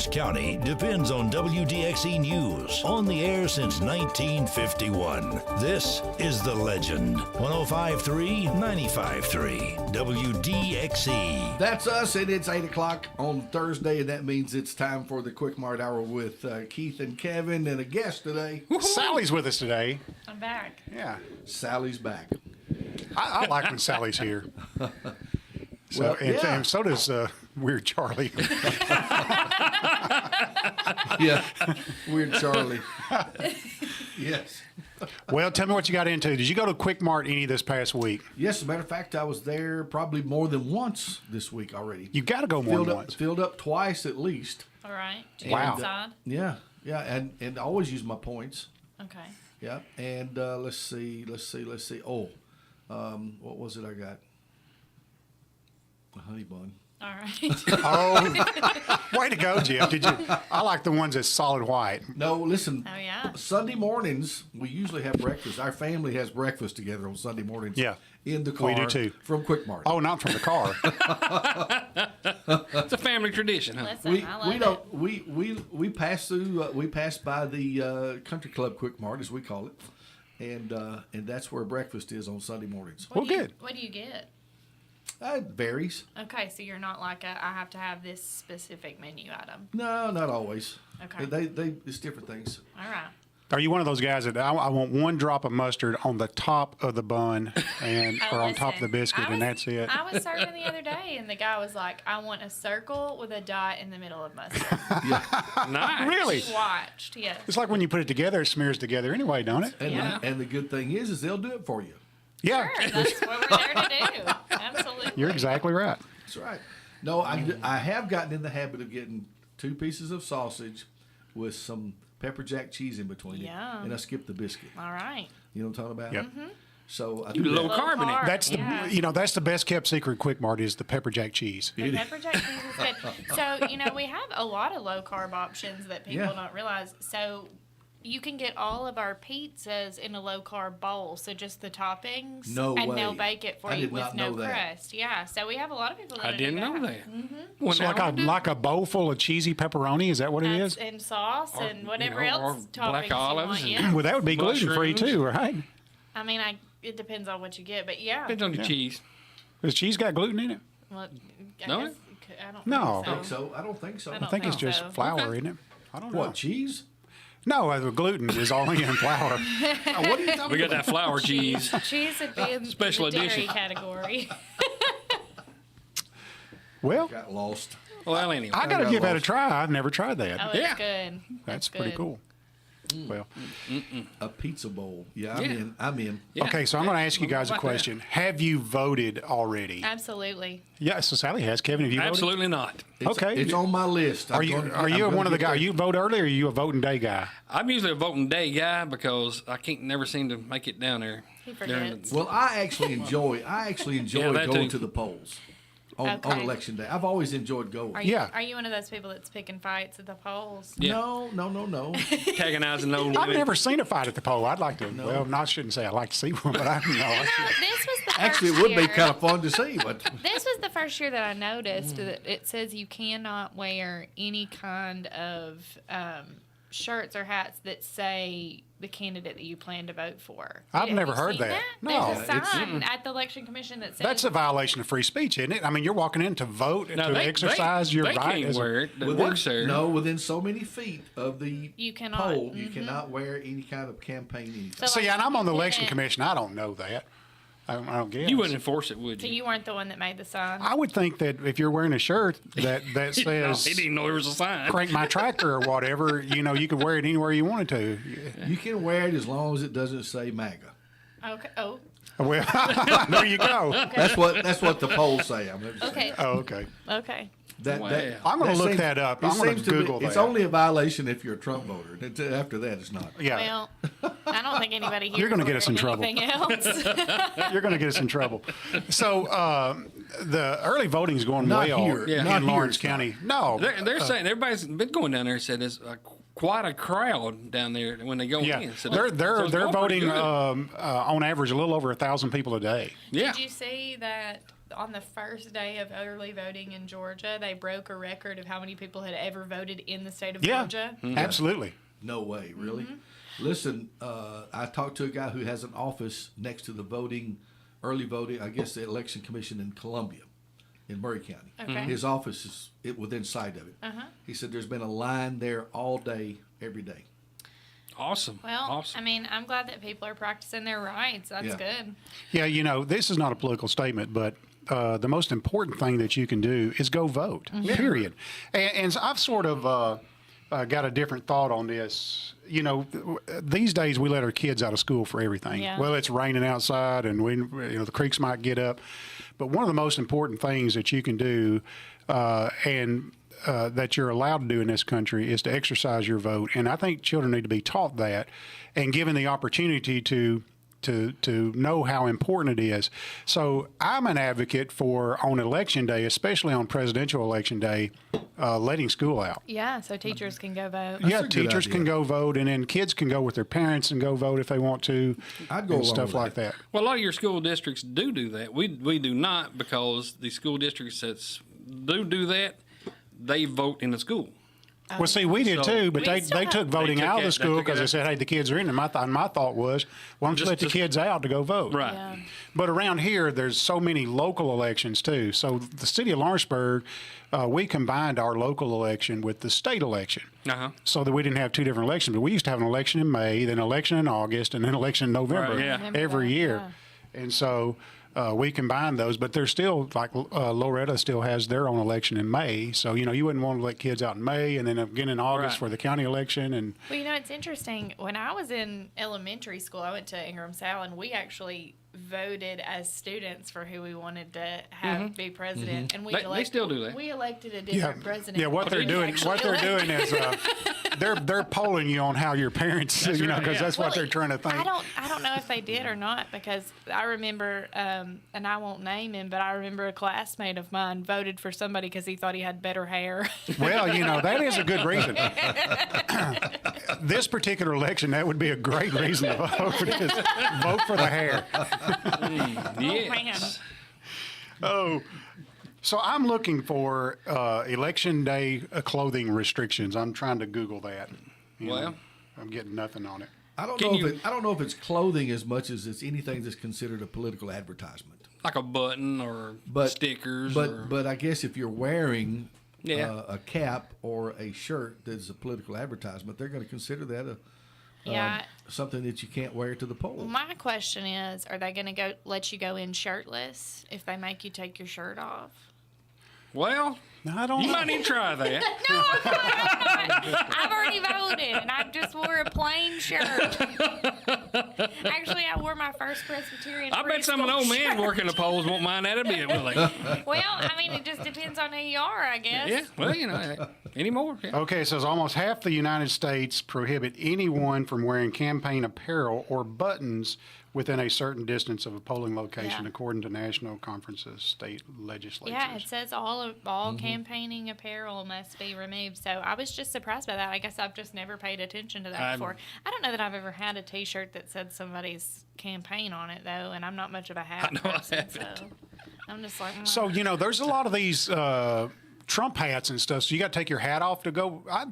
Lawrence County depends on WDXE News, on the air since 1951. This is The Legend. 105.3, 95.3, WDXE. That's us, and it's 8 o'clock on Thursday, and that means it's time for the Quick Mart Hour with Keith and Kevin, and a guest today. Sally's with us today. I'm back. Yeah. Sally's back. I like when Sally's here. Well, And so does Weird Charlie. Yeah, Weird Charlie. Yes. Well, tell me what you got into. Did you go to Quik Mart any this past week? Yes, as a matter of fact, I was there probably more than once this week already. You got to go more than once. Filled up twice at least. All right. Wow. Inside? Yeah, and I always use my points. Okay. Yeah, and let's see. Oh, what was it I got? A honey bun. All right. Oh, way to go, Jim. Did you? I like the ones that's solid white. No, listen. Oh, yeah. Sunday mornings, we usually have breakfast. Our family has breakfast together on Sunday mornings. Yeah. In the car. We do too. From Quik Mart. Oh, not from the car. It's a family tradition, huh? Listen, We I love we it. don't we pass through we pass by the country club Quik Mart as we call it, and that's where breakfast is on Sunday mornings. What Well, do you- good. What do you get? It varies. Okay, so you're not like I have to have this specific menu item. No, not always. Okay. They it's different things. All right. Are you one of those guys that I want one drop of mustard on the top of the bun and Oh, or on top of the listen, biscuit, I and was- that's it? I was serving the other day, and the guy was like, "I want a circle with a dot in the middle of mustard." Nice. Really? He watched, yes. It's like when you put it together, it smears together anyway, don't it? And Yeah. and the good thing is they'll do it for you. Yeah. Sure, that's what we're there to do. Absolutely. You're exactly right. That's right. No, I have gotten in the habit of getting 2 pieces of sausage with some pepper jack cheese in between it, Yum. and I skip the biscuit. All right. You know what I'm talking about? Yep. So I You do low that. carb in it. That's the yeah. that's the best kept secret Quik Mart is the pepper jack cheese. The pepper jack cheese is good. So, we have a lot of low carb options that people Yeah. don't realize. So, you can get all of our pizzas in a low carb bowl. So, just the toppings. No and way. they'll bake it for I you did with not no know that. crust. Yeah. So, we have a lot of people that I do didn't know that. Well, It's now like I a do. like a bowl full of cheesy pepperoni. Is that what it That's is? and sauce Or, and whatever you know, or else black toppings you olives want. and- Yeah. Well, that would be gluten free Mushrooms. too, right? I mean, it depends on what you get, but yeah. Depends on the Yeah. cheese. Does cheese got gluten in it? Well, I No? guess, I don't No. I think think so. I don't think so. I I don't think it's think just so. flour, isn't it? I don't know. What, cheese? No, the gluten is only in flour. What are you talking We got about? that flour cheese. Cheese would be in Special the dairy edition. category. Well, Got lost. Well, anyway. I got to got give that a lost. try. I've never tried that. Oh, it's Yeah. good. That's good. pretty cool. Well, A pizza bowl. Yeah, Yeah. I'm in. Yeah. okay, so I'm going to ask you guys a How about that? question. Have you voted already? Absolutely. Yeah, so Sally has. Kevin, have you voted? Absolutely not. Okay. It's on my list. Are you one of the guys? Are you vote early or are you a voting day guy? I'm usually a voting day guy because I can't never seem to make it down there. He during forgets. the- Well, I actually enjoy Yeah, that going too. to the polls on Okay. election day. I've always enjoyed going. Are you, Yeah. Are you one of those people that's picking fights at the polls? Yeah. No. Antagonizing the old I've women. never seen a fight at the poll. I'd like to. Well, no, I shouldn't say I'd like to see one, but I know. No, this was the first Actually, it would be year- kind of fun to see, but This was the first year that I noticed that it says you cannot wear any kind of shirts or hats that say the candidate that you plan to vote for. I've Have never you heard seen that. No. There's a It's- sign at the election commission that says That's a violation of free speech, isn't it? I mean, you're walking in to vote, No, to they- exercise your they right. can't as a- wear it. That within, works there. no, within so many feet of the You cannot. Mm-hmm. poll, you cannot wear any kind of campaign anything. So, See, and I'm on the you election didn't- commission. I don't know that. I don't guess. You wouldn't enforce it, would So you? you weren't the one that made the sign. I would think that if you're wearing a shirt that No, says he didn't know there was a sign. "crank my tractor" or whatever, you could wear it anywhere you wanted to. You can wear it as long as it doesn't say MAGA. Okay. Oh. Well, there you go. That's what the polls say. I'm just saying. Okay. Oh, okay. Okay. Wow. I'm going to look seems- that up. it I'm going seems to Google be, that. It's only a violation if you're a Trump voter. After that, it's not. Yeah, Well, I don't think anybody here You're gonna get us in trouble. Anything else? you're going to get us in trouble. So the early voting is going Not well here. Yeah. in Not here, Lawrence it's not. County. No, They're saying everybody's been going down there and said there's quite a crowd down there when they go yeah, in. So they're it's they're going voting pretty good. on average a little over 1,000 people a day. Yeah. Did you see that on the first day of early voting in Georgia, they broke a record of how many people had ever voted in the state of Georgia. Absolutely. No way, really. Listen, I talked to a guy who has an office next to the early voting, I guess the election commission in Columbia, in Murray County. Okay. His office is within sight of it. He said there's been a line there all day, every day. Awesome. Well, awesome. I mean, I'm glad that people are practicing their rights. That's Yeah. good. Yeah, this is not a political statement, but the most important thing that you can do is go vote, period. And I've sort of got a different thought on this. These days we let our kids out of school for everything. Yeah. Well, it's raining outside and the creeks might get up. But one of the most important things that you can do that you're allowed to do in this country is to exercise your vote. And I think children need to be taught that and given the opportunity to know how important it is. So I'm an advocate for, on election day, especially on presidential election day, letting school out. Yeah, so teachers can go vote. That's Yeah, a good teachers can idea. go vote, and then kids can go with their parents and go vote if they want to. I'd go and along stuff with like that. Well, a lot of your school districts do that. We do not, because the school districts that do that, they vote in the school. Well, see, we did So- too, but We they still took have- voting They took out of it- the they school took it because they out. said, hey, the kids are in. And my thought was, why don't you let the kids out to go vote? Right. Yeah. But around here, there's so many local elections too. So the city of Lawrenceburg, we combined our local election with the state election. Uh-huh. So that we didn't have two different elections. But we used to have an election in May, then an election in August, and then an election in November Right, yeah. Remember every that, year. yeah. And so we combined those, but there's still, like Loretta still has their own election in May. So, you wouldn't want to let kids out in May and then again in August Right. for the county election. And Well, it's interesting. When I was in elementary school, I went to Ingram Sal, and we actually voted as students for who we wanted to have be president. And we They still do that. We elected a different president. yeah, what they're We doing, actually is they're polling you on how your parents, That's right, because yeah. that's what they're trying to think. I don't know if they did or not, because I remember, and I won't name him, but I remember a classmate of mine voted for somebody because he thought he had better hair. Well, that is a good reason. This particular election, that would be a great reason to vote for this. Vote for the hair. Yes. Oh, so I'm looking for election day clothing restrictions. I'm trying to Google that. You know, Well. I'm getting nothing on it. I don't Can know you- I don't know if it's clothing as much as it's anything that's considered a political advertisement. Like a button or But stickers. But or, but I guess if you're wearing Yeah. a cap or a shirt that's a political advertisement, they're going to consider that Yeah. something that you can't wear to the poll. My question is, are they going to let you go in shirtless if they make you take your shirt off? well, No, I don't you know. might need to try that. No, I'm not. I've already voted, and I just wore a plain shirt. Actually, I wore my first Presbyterian. I bet some of the preschool old men shirt. working the polls won't mind that a bit, will they? Well, I mean, it just depends on who you are, I guess. Yeah, well, anymore. Yeah. Okay, it says almost half the United States prohibit anyone from wearing campaign apparel or buttons within a certain distance of a polling location, Yeah. according to national conferences, state legislatures. Yeah, it says all campaigning apparel must be removed. So I was just surprised by that. I guess I've just never paid attention to that before. I don't know that I've ever had a T-shirt that said somebody's campaign on it though, and I'm not much of a hat I know I person, haven't. so I'm just like. So, there's a lot of these Trump hats and stuff. So you got to take your hat off to go. I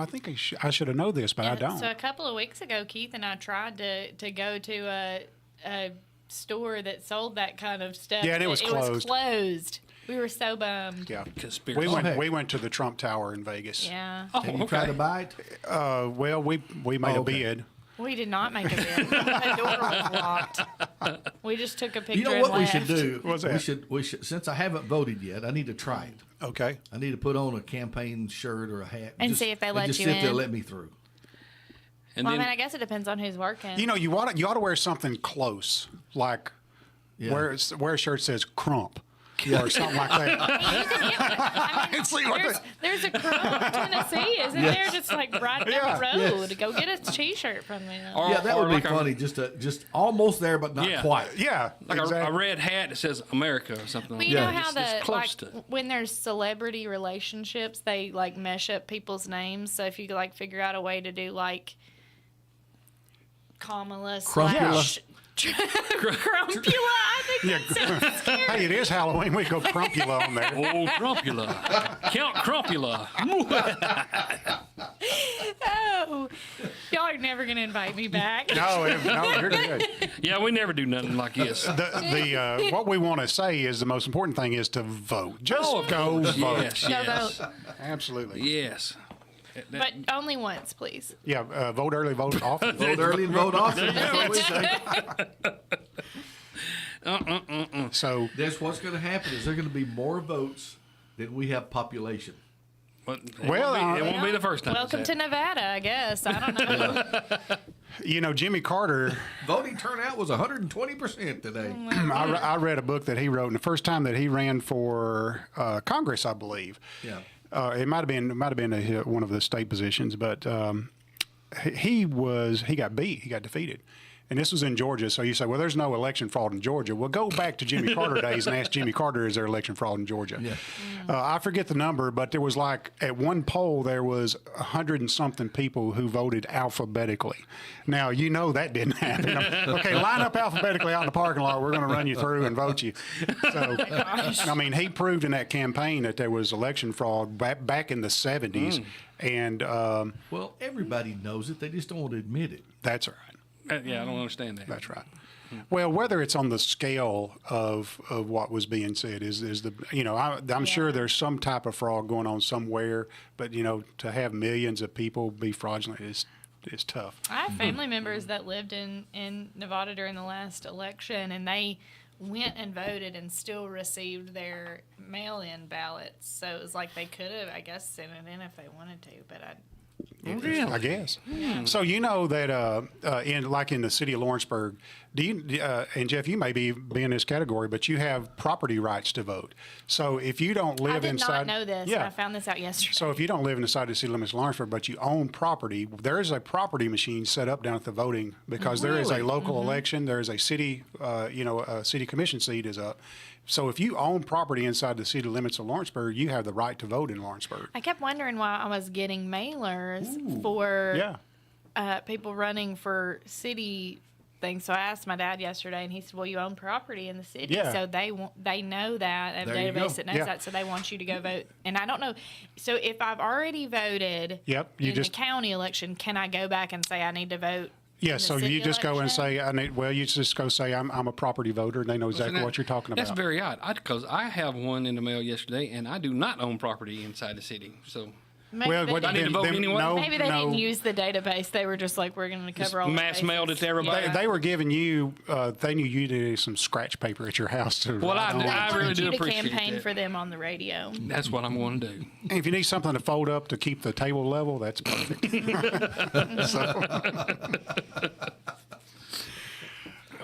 think I should have known this, but I don't. So a couple of weeks ago, Keith and I tried to go to a store that sold that kind of stuff. Yeah, and it was It was closed. closed. We were so bummed. Yeah. Conspiracy. heck. We went to the Trump Tower in Vegas. Yeah. Oh, Have you tried to okay. buy it? Well, we made a okay. bid. We did not make a bid. The door was locked. We just took a picture. You know and what we left. should do? What's that? We should. Since I haven't voted yet, I need to try it. Okay. I need to put on a campaign shirt or a hat And see if they let just you see if they'll in. let me through. And Well, I then, mean, I guess it depends on who's working. You ought to wear something close, like Yeah. where a shirt says Crump. Or something like that. I mean, See what there's a Crump, Tennessee, isn't there? Just like right down the Yeah, road. Go get a T-shirt from them. or, Yeah, that or would be like funny. Just almost there, but not Yeah. quite. Yeah, like exactly. a red hat that says America or something. Well, like you that. know how It's close the to. when there's celebrity relationships, they like mesh up people's names. So if you like figure out a way to do like Kamala Crumpula. slash Crumpula. I think that sounds scary. Hey, it is Halloween. We go Crumpula on there. Oh, Crumpula. Count Crumpula. Oh, y'all are never gonna invite me back. No, you're good. Yeah, we never do nothing like this. What we want to say is the most important thing is to vote. Just go vote. Yes, Go yes. vote, Absolutely. Yes. but only once, please. Yeah, vote early, vote often. Vote early and vote often. That's what we say. So That's what's going to happen is there are going to be more votes than we have population. But Well, it won't be the first time. Welcome it's to Nevada, I guess. I don't know. Jimmy Carter, Voting turnout was 120% today. I read a book that he wrote, and the first time that he ran for Congress, I believe. Yeah. It might have been one of the state positions, but he got beat. He got defeated. And this was in Georgia. So you say, well, there's no election fraud in Georgia. Well, go back to Jimmy Carter days and ask Jimmy Carter, is there election fraud in Georgia? Yeah. I forget the number, but there was like at one poll, there was 100 and something people who voted alphabetically. Now, you know that didn't happen. Okay, line up alphabetically out in the parking lot. We're going to run you through and vote you. So, I mean, he proved in that campaign that there was election fraud back in the 70s. And Well, everybody knows it. They just don't want to admit it. that's right. Yeah, I don't understand that. That's right. Well, whether it's on the scale of what was being said is the I'm sure there's some type of fraud going on somewhere, but to have millions of people be fraudulent is tough. I have family members that lived in Nevada during the last election, and they went and voted and still received their mail-in ballots. So it was like they could have, I guess, sent it in if they wanted to, but I guess. So that in the city of Lawrenceburg, and Jeff, you may be in this category, but you have property rights to vote. So if you don't live I did inside, not know this. yeah. I found this out yesterday. So if you don't live inside the city limits of Lawrenceburg, but you own property, there is a property machine set up down at the voting because there is a Really? local election. There is a city, a city commission seat is up. So if you own property inside the city limits of Lawrenceburg, you have the right to vote in Lawrenceburg. I kept wondering why I was getting mailers for Yeah. people running for city things. So I asked my dad yesterday, and he said, "Well, you own property in the city, Yeah. so they know that. They have a There you go. database that knows Yeah. that, so they want you to go vote." And I don't know. So if I've already voted Yep, in the county election, can I go back and say I need to vote? Yeah, in the so city you just go and election? say, you just go say, I'm a property voter, and they know exactly what you're talking about. That's very odd. Because I have one in the mail yesterday, and I do not own property inside the city. So Maybe Well, they, what, I need to vote anyway? No, maybe they no. didn't use the database. They were just like, we're going to cover all the mass bases. mailed it to everybody. They were giving you, they knew you needed some scratch paper at your house to Well, write on. They I really wanted do you to appreciate campaign that. for them on the radio. That's what I'm going to do. And if you need something to fold up to keep the table level, that's perfect.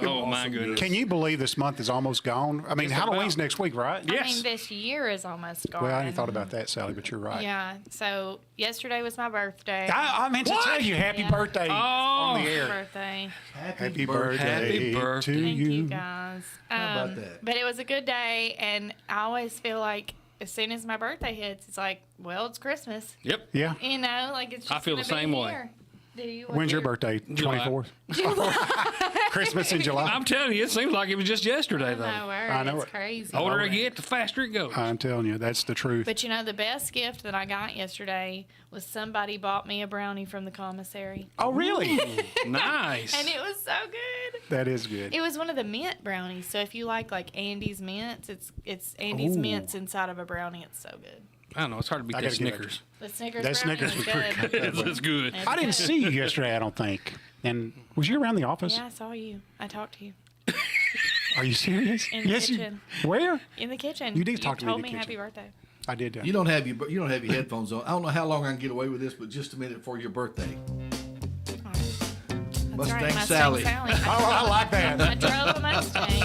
Oh, my goodness. Can you believe this month is almost gone? I mean, Just about. Halloween's next week, right? Yeah. I mean, this year is almost gone. Well, I hadn't thought about that, Sally, but you're right. Yeah. So yesterday was my birthday. I meant to tell you happy Yeah. birthday on the air. Birthday. Happy birthday, Happy birthday. to Thank you. you guys. How about that? But it was a good day, and I always feel like as soon as my birthday hits, it's like, well, it's Christmas. Yep. Yeah. You know, like it's just I feel the gonna be same way. here. Do you? When's your birthday? July. 24th? Christmas in July. I'm telling you, it seems like it was just yesterday, though. No word. I know It's it. crazy. The older I get, the faster it goes. I'm telling you, that's the truth. But you know, the best gift that I got yesterday was somebody bought me a brownie from the commissary. Oh, really? Nice. And it was so good. That is good. It was one of the mint brownies. So if you like Andy's mints, it's Andy's Ooh. mints inside of a brownie. It's so good. I don't know. It's hard to beat I that gotta get Snickers. The Snickers That brownie Snickers was was pretty good. good. It's good. It's I didn't good. see you yesterday, I don't think. And was you around the office? Yeah, I saw you. I talked to you Are you serious? In the yes, kitchen. you. Where? in the kitchen. You did talk to me in told the me kitchen. happy birthday. I did. You don't have your headphones on. I don't know how long I can get away with this, but just a minute for your birthday. That's Mustang right, Sally. Oh, I like that. I drove a Mustang.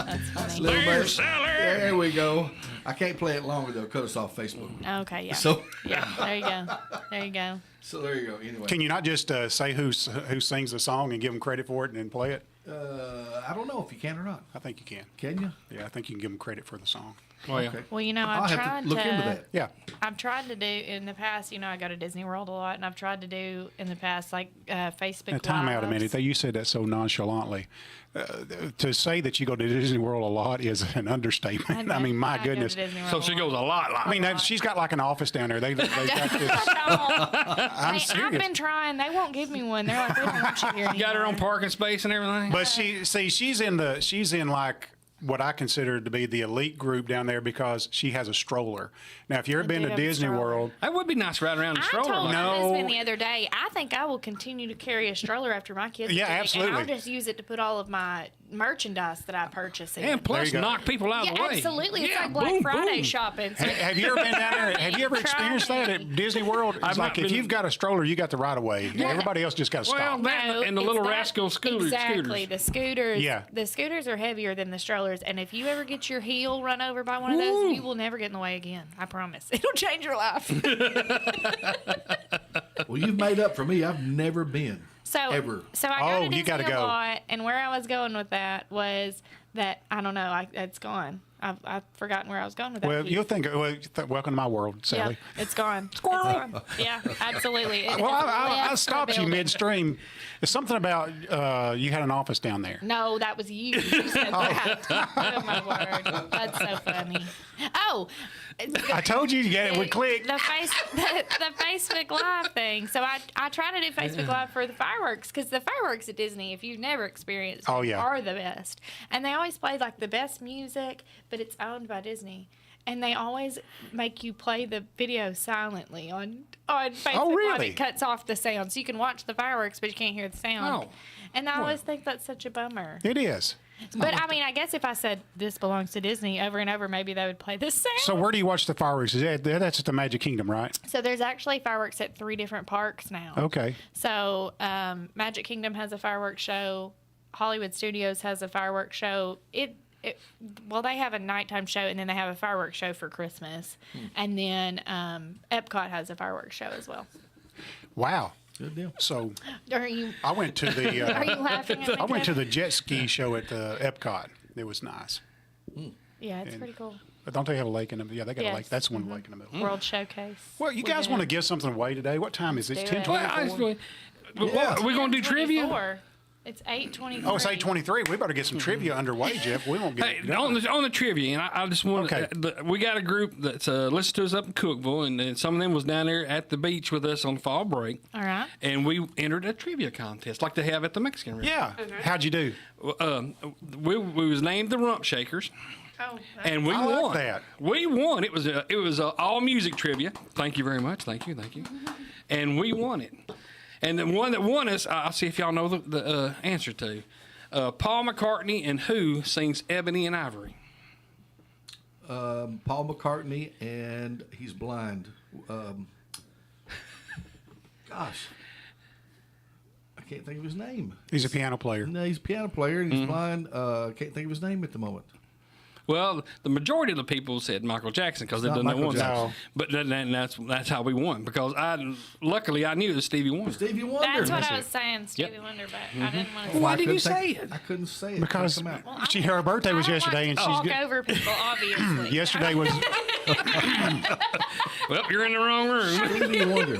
That's funny. Little There's bird. Sally. There we go. I can't play it longer. They'll cut us off Facebook. Okay, yeah. So, Yeah, there you go. There you go. so there you go. Anyway, Can you not just say who sings the song and give them credit for it and then play it? I don't know if you can or not. I think you can. Can you? Yeah, I think you can give them credit for the song. Well, yeah. Okay. Well, you know, I'll I've have tried to look into that. Yeah. I've tried to do in the past. You know, I go to Disney World a lot, and I've tried to do in the past like Facebook. Now, time out a Lives. minute. You said that so nonchalantly. To say that you go to Disney World a lot is an understatement. I mean, my I go to goodness. Disney World So a she lot. goes a lot. I mean, she's got like an office down there. They got this. I'm I've serious. been trying. They won't give me one. They're like, we don't want you here You got her own anymore. parking space and everything. But she's in like what I consider to be the elite group down there because she has a stroller. Now, if you've ever been do to have a Disney stroller. World, That would be nice riding around the I stroller. told like my No. husband the other day, I think I will continue to carry a stroller after my kids. Yeah, are big, and I'll absolutely. just use it to put all of my merchandise that I purchase in. And plus, you go. knock people out yeah, of the way. absolutely. It's Yeah, like Black boom, Friday boom. shopping. So have you ever been down there? Have you ever experienced that at Disney World? It's I've like not if been- you've got a stroller, you got the right of way. Everybody else just got to Well, stop. that No, and the it's little that- rascal scooters. Exactly. The scooters. Yeah. The scooters are heavier than the strollers, and if you ever get your heel run over by one of those, you will never get in the way again. I promise. It'll change your life. Well, you've made up for me. I've never been. So, Ever. so I go Oh, to you Disney gotta a go. lot, and where I was going with that was that I don't know. It's gone. I've forgotten where I was going with that. Well, piece. you'll think, welcome to my world, Yeah, Sally. it's gone. It's gone. Yeah, absolutely. It Well, has I left stopped the you building. midstream. It's something about you had an office down there. No, that was you. You said that. Oh my word, that's so funny. Oh, I told you to get it with Quik. the Facebook Live thing. So I try to do Facebook Live for the fireworks because the fireworks at Disney, if you've never experienced, Oh, yeah. are the best. And they always play like the best music, but it's owned by Disney. And they always make you play the video silently on Facebook Live. really? It cuts off the sound, so you can watch the fireworks, but you can't hear the sound. Oh. And I always think that's such a bummer. It is. But I mean, I guess if I said this belongs to Disney over and over, maybe they would play this sound. So where do you watch the fireworks? That's at the Magic Kingdom, right? So there's actually fireworks at 3 different parks now. Okay. So Magic Kingdom has a fireworks show. Hollywood Studios has a fireworks show. Well, they have a nighttime show, and then they have a fireworks show for Christmas. And then Epcot has a fireworks show as well. Wow. Good deal. So Are you I went to the are you laughing at me? I went to Kevin? the jet ski show at the Epcot. It was nice. Yeah, it's pretty cool. But don't they have a lake in the? Yeah, they got a Yes. lake. That's the one lake in the middle. World Showcase. Well, you We guys did. want to give something away today? What time is it? It's do it. 10:24. Well, I just- What, are we going to do trivia? 10:24. It's 8:23. Oh, it's 8:23. We better get some trivia underway, Jeff. We won't get Hey, it done. on the trivia, and I just want Okay. we got a group that's listened to us up in Cookville, and some of them was down there at the beach with us on fall break. All right. And we entered a trivia contest like they have at the Mexican restaurant. Yeah. How'd you do? We was named the Rump Shakers, Oh, and we I like won. that. We won. It was all music trivia. Thank you very much. Thank you. And we won it. And the one that won us, I'll see if y'all know the answer to. Paul McCartney and who sings Ebony and Ivory? Paul McCartney, and he's blind. Gosh. I can't think of his name. He's a piano player. No, he's a piano player, and he's blind. Can't think of his name at the moment. Well, the majority of the people said Michael Jackson because they not didn't know Michael one. Jackson. No. But then that's how we won because luckily I knew it was Stevie Wonder. Stevie Wonder. that's what That's I it. was saying, Stevie Wonder, but I didn't want to. Why Well, I did you couldn't say think- it? I couldn't say it. Because Couldn't come out. her birthday was yesterday, and she's talk good. over people, obviously. Yesterday was Well, you're in the wrong room. Stevie Wonder.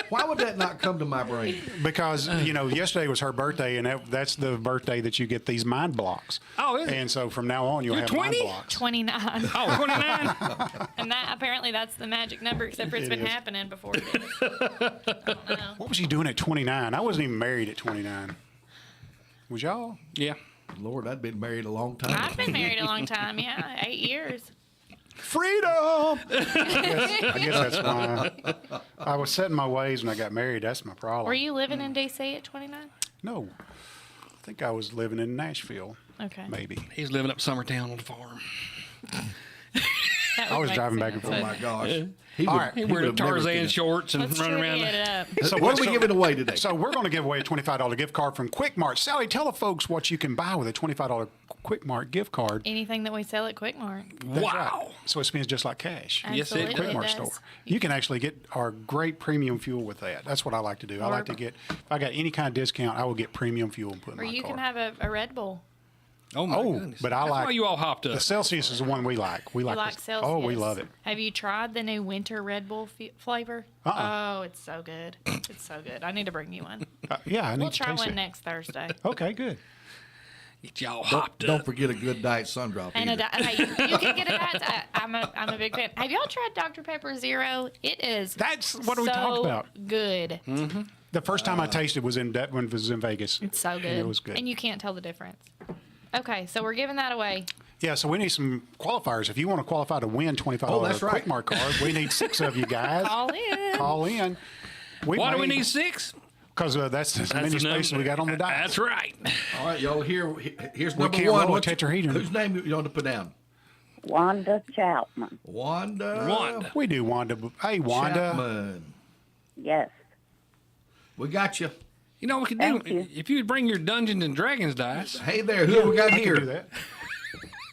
Why would that not come to my brain? because yesterday was her birthday, and that's the birthday that you get these mind blocks. Oh, is it? And so from now on, you'll You're have 20? mind blocks. 29. Oh, 29? And that apparently that's the magic number, except for it's It been is. happening before it is. I don't know. What was you doing at 29? I wasn't even married at 29. Was y'all? Yeah. Lord, I'd been married a long time. I've been married a long time, yeah, 8 years. Freedom! I guess that's why. I was setting my ways when I got married. That's my problem. Were you living in D.C. at 29? No. I think I was living in Nashville, Okay. maybe. He's living up Summertown on the farm. That I would was make driving back sense. and Oh forth. my gosh. He All would, right. He he wearing would have never Tarzan been- shorts and Let's running around. trivia it up. So What are we giving away today? So we're going to give away a $25 gift card from Quik Mart. Sally, tell the folks what you can buy with a $25 Quik Mart gift card. Anything that we sell at Quik Mart. That's Wow. right. So it spends just like cash. Yes, it Absolutely, does. Quik Mart does. store. You can actually get our great premium fuel with that. That's what I like to do. I like to get, if I got any kind of discount, I will get premium fuel and put in Or my you car. can have a Red Bull. Oh my goodness! but I That's like why you all hopped the up. Celsius is the one we like. We You like, like the- Celsius? Oh, we love it. Have you tried the new winter Red Bull flavor? Uh-uh. Oh, it's so good. It's so good. I need to bring you one. Yeah, I need We'll to try taste one it. next Thursday. Okay, good. Get y'all hopped Don't up. forget a good diet sun drop. And either. hey, you can get it at. I'm a big fan. Have y'all tried Dr Pepper Zero? It is. That's what we so talked about. Good. The first time I tasted was when it was in Vegas. It's so good. And it was good. And you can't tell the difference. Okay, so we're giving that away. Yeah, so we need some qualifiers. If you want to qualify to win $25 Oh, that's right. Quik Mart card, we need 6 of you guys. Call in. Call in. Why do we need 6? Because that's as many the spaces number. we got on the dice. That's right. All right, y'all. Here's We number can't one. roll a What's tetrahedron. whose name you want to put down? Wanda Chapman. Wanda. Wanda. We do Wanda. Hey, Wanda. Chapman. Yes. We got you. You know what we could Thank do? you. If you'd bring your Dungeons and Dragons dice. Hey there, who we got I can do here? that.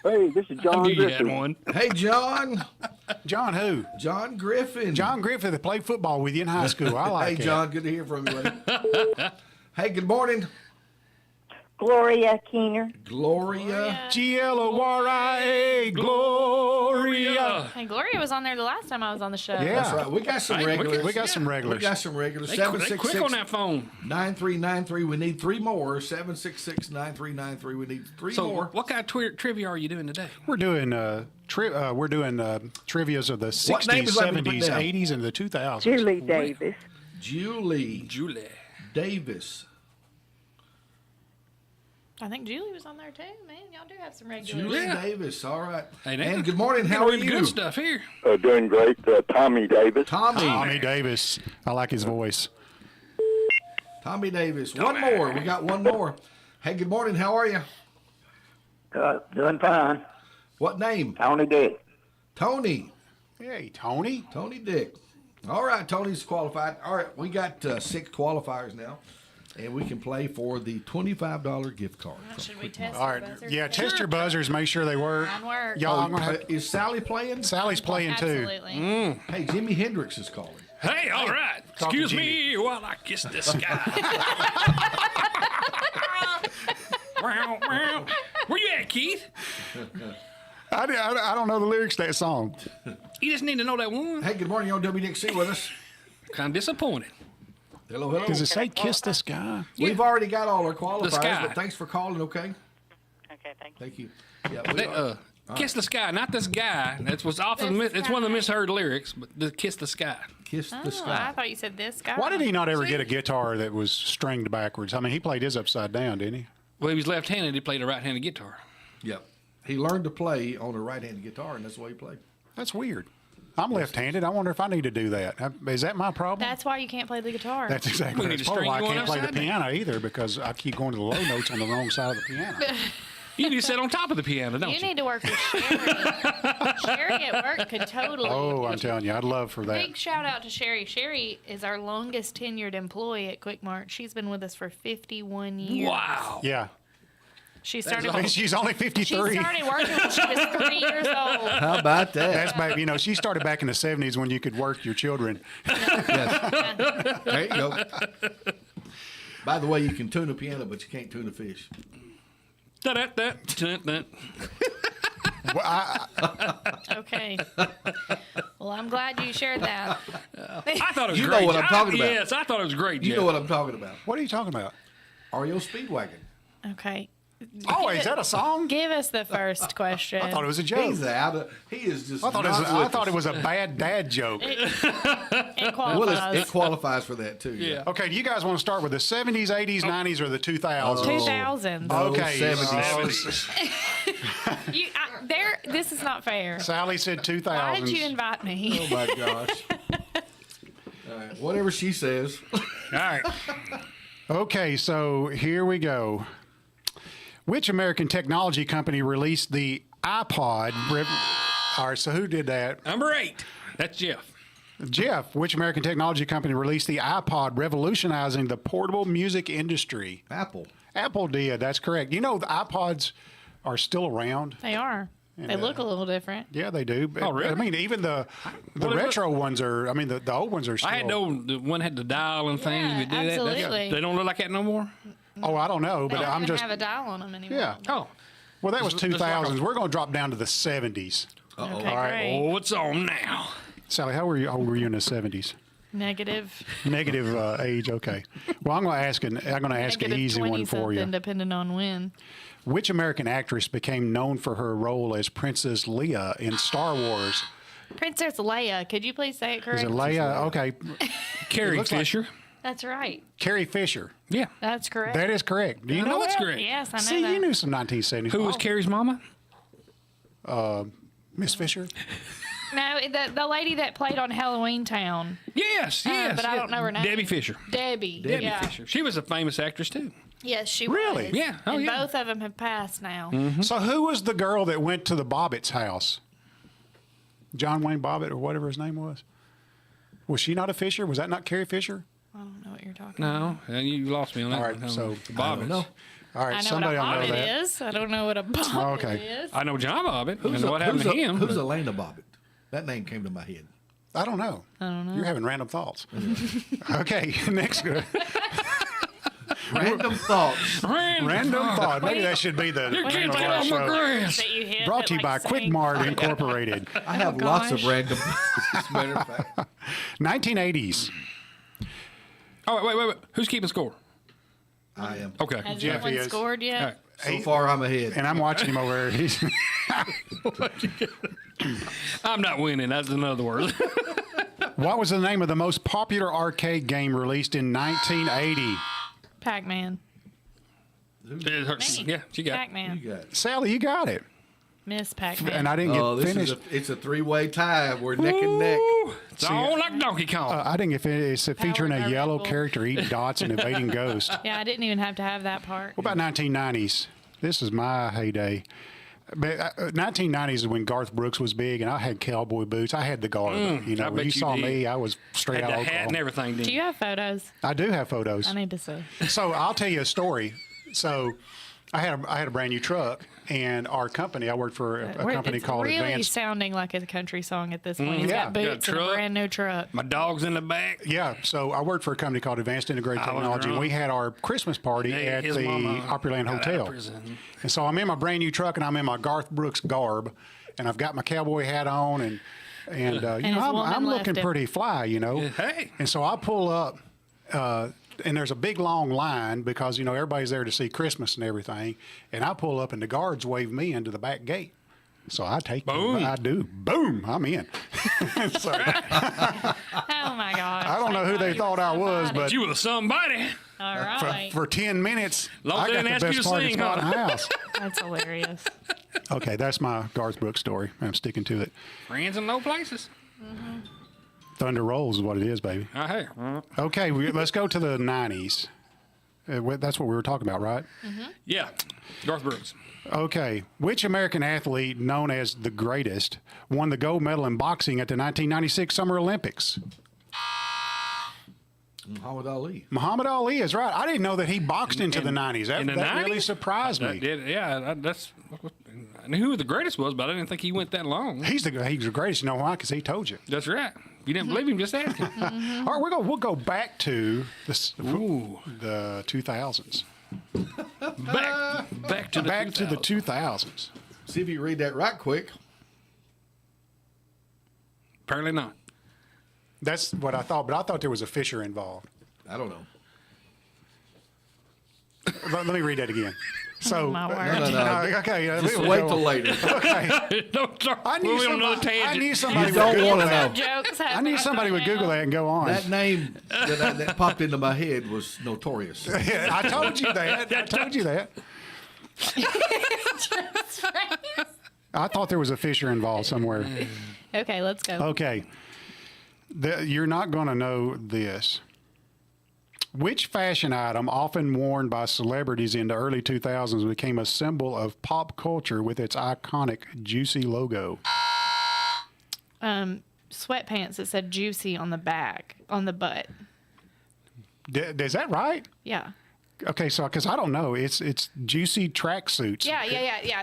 Hey, this is I John knew you had Griffin. one. Hey, John. John who? John Griffin. John Griffith that played football with you in high school. I like Hey, it. John. Good to hear from you, buddy. Hey, good morning, Gloria Keener. Gloria. Gloria. Gloria. Hey, Gloria was on there the last time I was on the show. Yeah. That's right. We got some Hey, regulars. We got some We regulars. got some regulars. They quick on that phone. 9393. We need 3 more. 766-9393. We need 3 So, more. what kind of trivia are you doing today? We're doing trivias of the What name 60s, is that we put 70s, down? 80s, and the 2000s. Julie Davis. Julie Julie. Davis. I think Julie was on there too, man. Y'all do have some regulars. Julie Yeah. Davis. All right. Hey, now, And good morning. get How are rid of the you? Good stuff here. Doing great. Tommy Davis. Tommy. Tommy Davis. I like his voice. Tommy Davis. One more. We got one more. Hey, good morning. How are you? Doing fine. What name? Tony Dick. Tony. Hey, Tony. Tony Dick. All right, Tony's qualified. All right, we got 6 qualifiers now, and we can play for the $25 gift card. Should we test All the right. buzzer? Yeah, test your buzzers. Make sure they work. Mine work. Y'all, I'm gonna have, Is Sally playing? Sally's playing too. Absolutely. Hey, Jimi Hendrix is calling. Hey, all right. Talk to Excuse me while I kiss the sky. Wow, wow. Where you at, Keith? I don't know the lyrics to that song. You just need to know that one. Hey, good morning. You're on WDXE with us. Kind of disappointed. Hello, hello. Does it say kiss the sky? We've already got all our qualifiers, sky. but thanks for calling, okay? Okay, thank you. Thank you. Yeah, we They, are. kiss the sky, not this guy. That's what's often This it's one of the guy. misheard lyrics. But the kiss the sky. Kiss the Oh, sky. I thought you said this guy. Why did he not ever get a guitar that was stringed backwards? I mean, he played his upside down, didn't he? Well, he was left-handed. He played a right-handed guitar. Yep. He learned to play on a right-handed guitar, and that's the way he played. That's weird. I'm left-handed. I wonder if I need to do that. Is that my problem? That's why you can't play the guitar. That's exactly We need that's to probably why I string you can't on play the upside down. piano either, because I keep going to the low notes on the wrong side of the piano. You need to sit on top of the piano, don't you? You need to work with Sherry. Sherry at work could totally. Oh, I'm telling you, I'd love for that. Big shout out to Sherry. Sherry is our longest tenured employee at Quik Mart. She's been with us for 51 years. Wow. Yeah. She started. I mean, she's only She 53. started working when she was 3 years old. How about that? That's baby. You know, she started back in the 70s when you could work your children. Yes. There you go. By the way, you can tune a piano, but you can't tune a fish. Da-da-da-da-da. Well, Okay. Well, I'm glad you shared that. I thought it was You know great. what I'm talking about. Yes, I thought it was great, You Jeff. know what I'm talking about. what are you talking about? REO Speedwagon. Okay. Oh, is that a song? Give us the first question. I thought it was a joke. He's out of. He is just. I thought it was a bad dad joke. It Well, qualifies. it qualifies for that too. Yeah. Okay, do you guys want to start with the 70s, 80s, 90s, or the 2000s? 2000s. Okay. 70s. This is not fair. Sally said 2000s. Why did you invite me? Oh my gosh. All right. Whatever she says. All right. Okay, so here we go. Which American technology company released the iPod? All right, so who did that? Number 8. That's Jeff. Jeff, which American technology company released the iPod, revolutionizing the portable music industry? Apple. Apple did, that's correct. You know, the iPods are still around. They are. They look a little different. Yeah, they do. But, Oh, really? I mean, even the What is retro ones are, I mean, the old ones are still. I had the one had the dial and things. Yeah, that did that. absolutely. They don't look like that no more? Oh, I don't know, They but don't I'm even just. have a dial on them anymore. Yeah. Oh. Well, that was It's like 2000s. We're going to drop down to the 70s. Okay, All right. great. Oh, it's on now. Sally, how old were you in the 70s? Negative. Negative age. Okay. Well, I'm going to ask an Negative easy one for you. depending on when. Which American actress became known for her role as Princess Leia in Star Wars? Princess Leia. Could you please say it Is correctly? it Leia? Okay. Carrie looks like- Fisher. That's right. Carrie Fisher. Yeah. That's correct. That is correct. Do you know that's that? correct. Yes, I know See, that. you knew some 1970s. Who was Carrie's mama? Miss Fisher? No, the lady that played on Halloween Town. Yes, yes. but I yeah. don't know her name. Debbie Fisher. Debbie. Debbie yeah. Fisher. She was a famous actress too. Yes, she Really? was. Yeah. Oh, and yeah. both of them have passed now. So who was the girl that went to the Bobbitt's house? John Wayne Bobbitt or whatever his name was? Was she not a Fisher? Was that not Carrie Fisher? I don't know what you're talking about. No, you lost me on that. All right, one. so Bob I don't know. All right, I know somebody what a will know Bobbitt that. is. I don't know what a Bobbitt okay. is. I know John Bobbitt. And what happened to him? Who's but- Elena Bobbitt? That name came to my head. I don't know. You're having random thoughts. Okay, next. Random thoughts. Random thought. Maybe that should be the You name can't of get our on my show. grass. That you hit Brought to you that, by like, Quik sing. Mart Incorporated. I have Oh, lots of gosh. random thoughts, as a matter of fact. 1980s. Oh, wait. Who's keeping score? I am. Okay. Has Jeff anyone is. scored yet? All right. So far, I'm ahead. And I'm watching him over there. He's I'm not winning. That's another word. What was the name of the most popular arcade game released in 1980? Pac-Man. Yeah, she got it. Pac-Man. You got it. Sally, you got it. Miss Pac-Man. And I didn't Oh, get this finished. it's a three-way tie. We're neck and neck. Ooh, it's on like Donkey Kong. I didn't get finished. It's featuring a Howard yellow Rebel. character eating dots and evading ghosts. Yeah, I didn't even have to have that part. What about 1990s? This is my heyday. But 1990s is when Garth Brooks was big, and I had cowboy boots. I had the garb. You know, I when bet you you saw did. me, I was straight Had out the of hat and Oklahoma. everything. Didn't Do you have photos? I do have photos. I need to see. So I'll tell you a story. So I had a brand new truck, and our company. I worked for a company It's called really Advanced. sounding like a country song at this point. He's Yeah. got Got a boots and a truck. brand new truck. My dog's in the back. Yeah, so I worked for a company called Advanced Integrated I was Technology, and wrong. we had our Christmas party Hey, at his the mama Opryland got out of Hotel. prison. And so I'm in my brand new truck, and I'm in my Garth Brooks garb, and I've got my cowboy hat on, and you know, his woman I'm left looking him. pretty fly, you know. Hey. And so I pull up, and there's a big long line because you know everybody's there to see Christmas and everything. And I pull up, and the guards wave me into the back gate. So I take Boom. I do. Boom, I'm in. So, Oh my gosh. I don't know who they you thought were I was, somebody. but You were somebody. All right. for 10 minutes, Long as I they got didn't the ask you best to parking sing, spot in huh? the house. That's hilarious. Okay, that's my Garth Brooks story. I'm sticking to it. Friends in low places. Thunder rolls is what it is, baby. I hear. Okay, let's go to the 90s. That's what we were talking about, right? Yeah. Garth Brooks. Okay, which American athlete known as the greatest won the gold medal in boxing at the 1996 Summer Olympics? Muhammad Ali. Muhammad Ali is right. I didn't know that he boxed into the 90s. That, In the that 90s? really surprised me. That's. I knew who the greatest was, but I didn't think he went that long. He's the greatest. You know why? Because he told you. That's right. If you didn't believe him, just ask him. All right, we'll go back to Ooh. the 2000s. Back to the Back to the 2000s. 2000s. See if you read that right quick. Apparently not. That's what I thought, but I thought there was a Fisher involved. I don't know. Let me read that again. So, my word. No. okay, Just we'll wait go till on. later. Okay, Don't start. I We'll knew be on another somebody. I tangent. knew somebody. You don't would want to Google know. Jokes I knew somebody would Google that and go on. That name that popped into my head was notorious. I told you that. I told you that. I thought there was a Fisher involved somewhere. Okay, let's go. Okay. You're not going to know this. Which fashion item, often worn by celebrities in the early 2000s, became a symbol of pop culture with its iconic Juicy logo? Sweatpants that said juicy on the back, on the butt. Is that right? Yeah. Okay, so because I don't know, it's Juicy tracksuits. Yeah.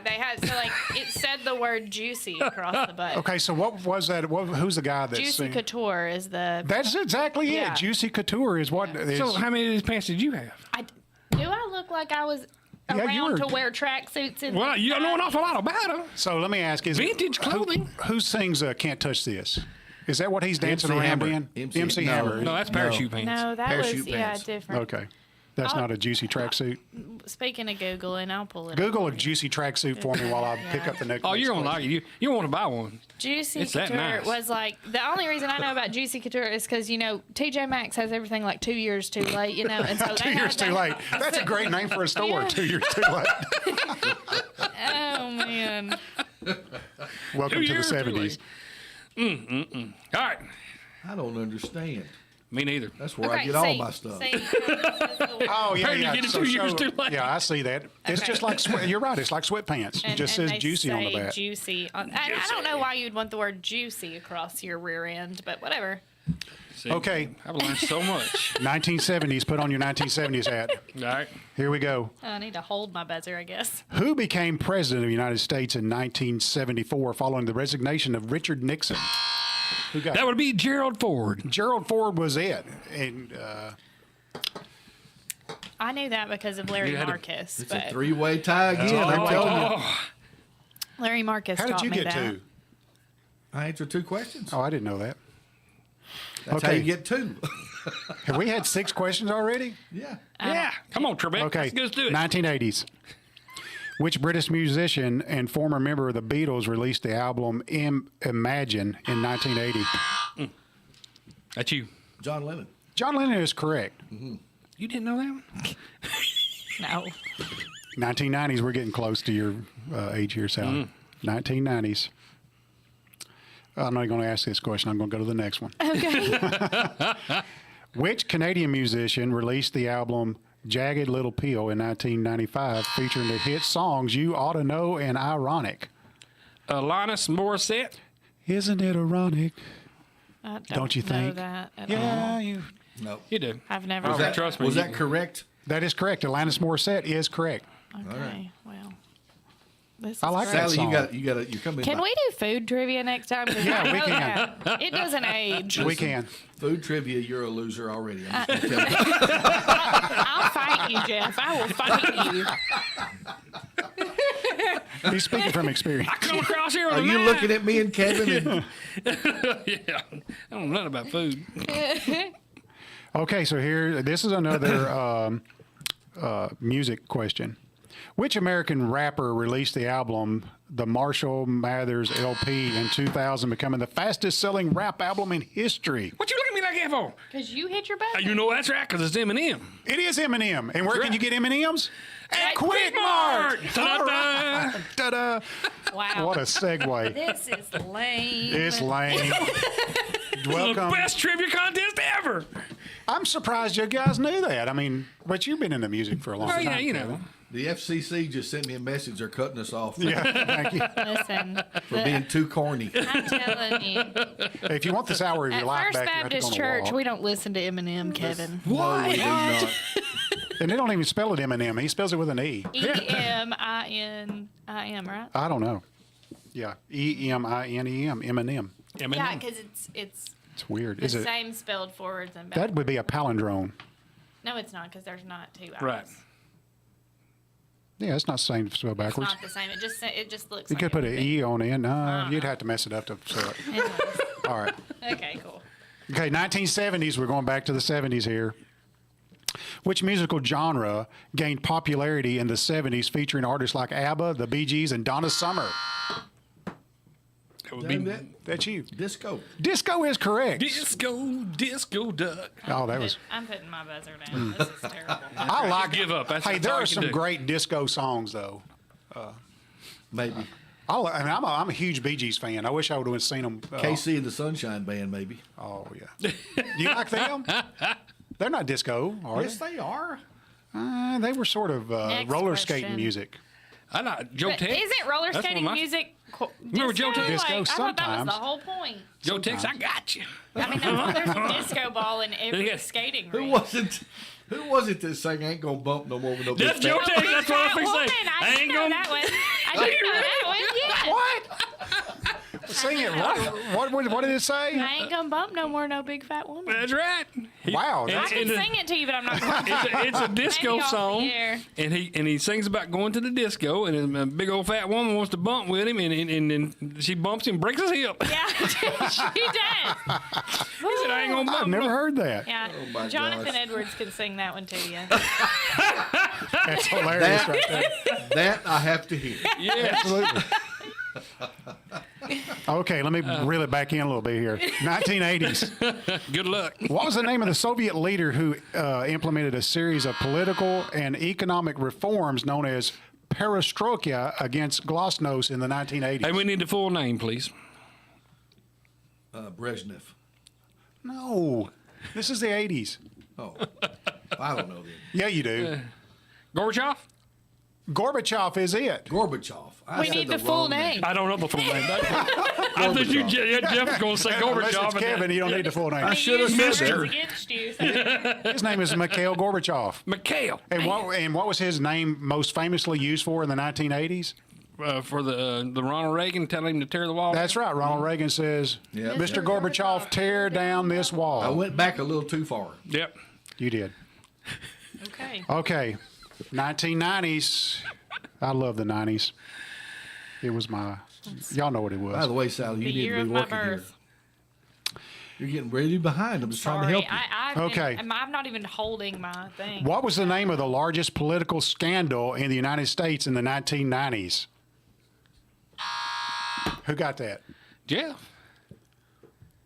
They had, so like, it said the word juicy across the butt. Okay, so what was that? Who's the guy that's Juicy Couture is the. That's exactly Yeah. it. Juicy Couture is what is. So how many of these pants did you have? Do I look like I was Yeah, you around were- to wear tracksuits in. Well, you know an awful lot about them. So let me ask: Is Vintage clothing. Who sings "Can't Touch This"? Is that what he's dancing MC around Hammer. in? MC Hammer. no. No, that's parachute pants. No, that Parachute was yeah pants. different. Okay, that's not a juicy tracksuit. Speaking of Googling, I'll pull it. up Google a for you. juicy tracksuit for me while I pick up the next. Oh, you're gonna question. like it. You want to buy one. Juicy It's that Couture nice. was like the only reason I know about Juicy Couture is because TJ Maxx has everything like 2 years too late, and so 2 years too late. That's a great name for a store. Yeah. 2 years too late. Oh man, Welcome 2 to the years too 70s. late. All right. I don't understand. Me neither. That's where I Okay, get all see- my stuff. see, Oh yeah, Apparently yeah. you get it 2 years too late. Yeah, I see that. It's just like you're right. It's like sweatpants. It just says they juicy on the say back. Juicy. I don't know why you'd want the word juicy across your rear end, but whatever. See, Okay. I've learned so much. 1970s. Put on your 1970s hat. All right. Here we go. I need to hold my buzzer, I guess. Who became president of the United States in 1974 following the resignation of Richard Nixon? Who got That would be Gerald Ford. Gerald Ford was it. And I knew that because of Larry You had to- Marcus, It's a but three-way tie again. I'm telling you. Larry Marcus how did taught you me get that. two? I answered 2 questions. Oh, I didn't know that. That's how okay. you get 2. Have we had 6 questions already? Yeah. Yeah. Come on, Trebek. Okay. Let's do it. 1980s. Which British musician and former member of the Beatles released the album Imagine in 1980? That's you. John Lennon. John Lennon is correct. You didn't know that one? No. 1990s, we're getting close to your age here, Sally. 1990s. I'm not going to ask this question. I'm going to go to the next one. Okay. Which Canadian musician released the album Jagged Little Pill in 1995, featuring the hit songs You Ought to Know and Ironic? Alanis Morissette. Isn't it ironic? I Don't you know think? that at Yeah, all. you. No. You do. I've never. Was heard that, trust me, was you that can- correct? That is correct. Alanis Morissette is correct. Okay. Well, this is I like great. that Sally, song. you're coming. Can we do food trivia next time? 'Cause Yeah, I we know can. that. It doesn't age. We can. Food trivia, you're a loser already. I'm just gonna tell you. I'll fight you, Jeff. I will fight you. He's speaking from experience. Come across here with Are a you knife. looking at me and Kevin? And, Yeah. I don't know nothing about food. Okay, so this is another music question. Which American rapper released the album The Marshall Mathers LP in 2000, becoming the fastest-selling rap album in history? What you looking at me like that for? Because you hit your button. You know that's right, because it's Eminem. It is Eminem. And where can right. you get M&M's? At Quik Mart! Ta-da! Ta-da! Wow. What a segue. This is lame. It's lame. The Welcome. best trivia contest ever. I'm surprised you guys knew that. I mean, but you've been in the music for a long Well, time. yeah, you Kevin. know. the FCC just sent me a message. They're cutting us off Yeah, thank you. Listen, for being too corny. I'm telling you. If you want this hour of your At life First back, you have to go Baptist on a Church, walk. we don't listen to Eminem, Kevin. No, we do not. And they don't even spell it Eminem. He spells it with an E. Eminem, right? I don't know. Yeah, Eminem, Eminem. Eminem. Yeah, because it's It's weird. the Is it? same spelled forwards and That backwards. would be a palindrome. No, it's not because there's not two I's. Right. Yeah, it's not the same spell It's backwards. not the same. It just looks. You like could put it an would be. E on it. No, you'd have to mess it up to say it. Anyways. All right. Okay, cool. Okay, 1970s. We're going back to the 70s here. Which musical genre gained popularity in the 70s, featuring artists like ABBA, the Bee Gees, and Donna Summer? That would be Damn it. That's you. Disco. Disco is correct. disco duck. Oh, that was. I'm putting my buzzer down. This is terrible. I like. Give up. That's- Hey, that's there all are you can some do. great disco songs though. Maybe. I'm a huge Bee Gees fan. I wish I would have seen them. KC and the Sunshine Band, maybe. Oh yeah. You like them? They're not disco, are Yes, they are. they? They were sort of Next roller question. skating music. I like Joe But Tex. isn't roller That's one of skating my- music? Remember Joe disco? Tex? Disco I thought that was sometimes. the whole point. Joe Tex, I got you. I mean, there's a disco ball in every Yes. skating Who rink. was it that sang "Ain't Gonna Bump No More" with no big That's fat-" Joe Tex. That's what I That was woman, saying. I didn't know that one. I didn't know that one. Yeah. What? Sing it. What did it say? I ain't gonna bump no more, no big fat woman. That's right. Wow. I That's, can sing it to you, but I'm not going to. It's a disco Maybe off the song, air. and he sings about going to the disco, and a big old fat woman wants to bump with him, and then she bumps him, breaks his hip. Yeah, she does. He said, "I ain't gonna bump." I've never heard that. Yeah, my Jonathan gosh. Edwards can sing that one to you. That's hilarious right there. That I have to hear. Yeah, Absolutely. Okay, let me reel it back in a little bit here. 1980s. good luck. What was the name of the Soviet leader who implemented a series of political and economic reforms known as perestroika against glasnost in the 1980s? Hey, we need the full name, please. Brezhnev. No, this is the 80s. Oh, I don't know then. Yeah, you do. Gorbachev? Gorbachev is it. Gorbachev. I We said need the full wrong name. I don't know the full name. I think you, Jeff was going to say Unless Gorbachev. it's Kevin, you don't need the full name. I should have said It's that. against you. So. His name is Mikhail Gorbachev. Mikhail. And what was his name most famously used for in the 1980s? For the Ronald Reagan telling him to tear the wall. That's right. Ronald Reagan says, Yeah. Mr. Gorbachev, tear down this wall. I went back a little too far. Yep. You did. Okay. Okay. 1990s. I love the 90s. It was y'all know what it By was. the way, Sally, you The need year to of be my working here. birth. You're getting really behind. I'm just trying to Sorry, help you. I've Okay. I'm not even holding my thing. What was the name of the largest political scandal in the United States in the 1990s? Who got that? Jeff.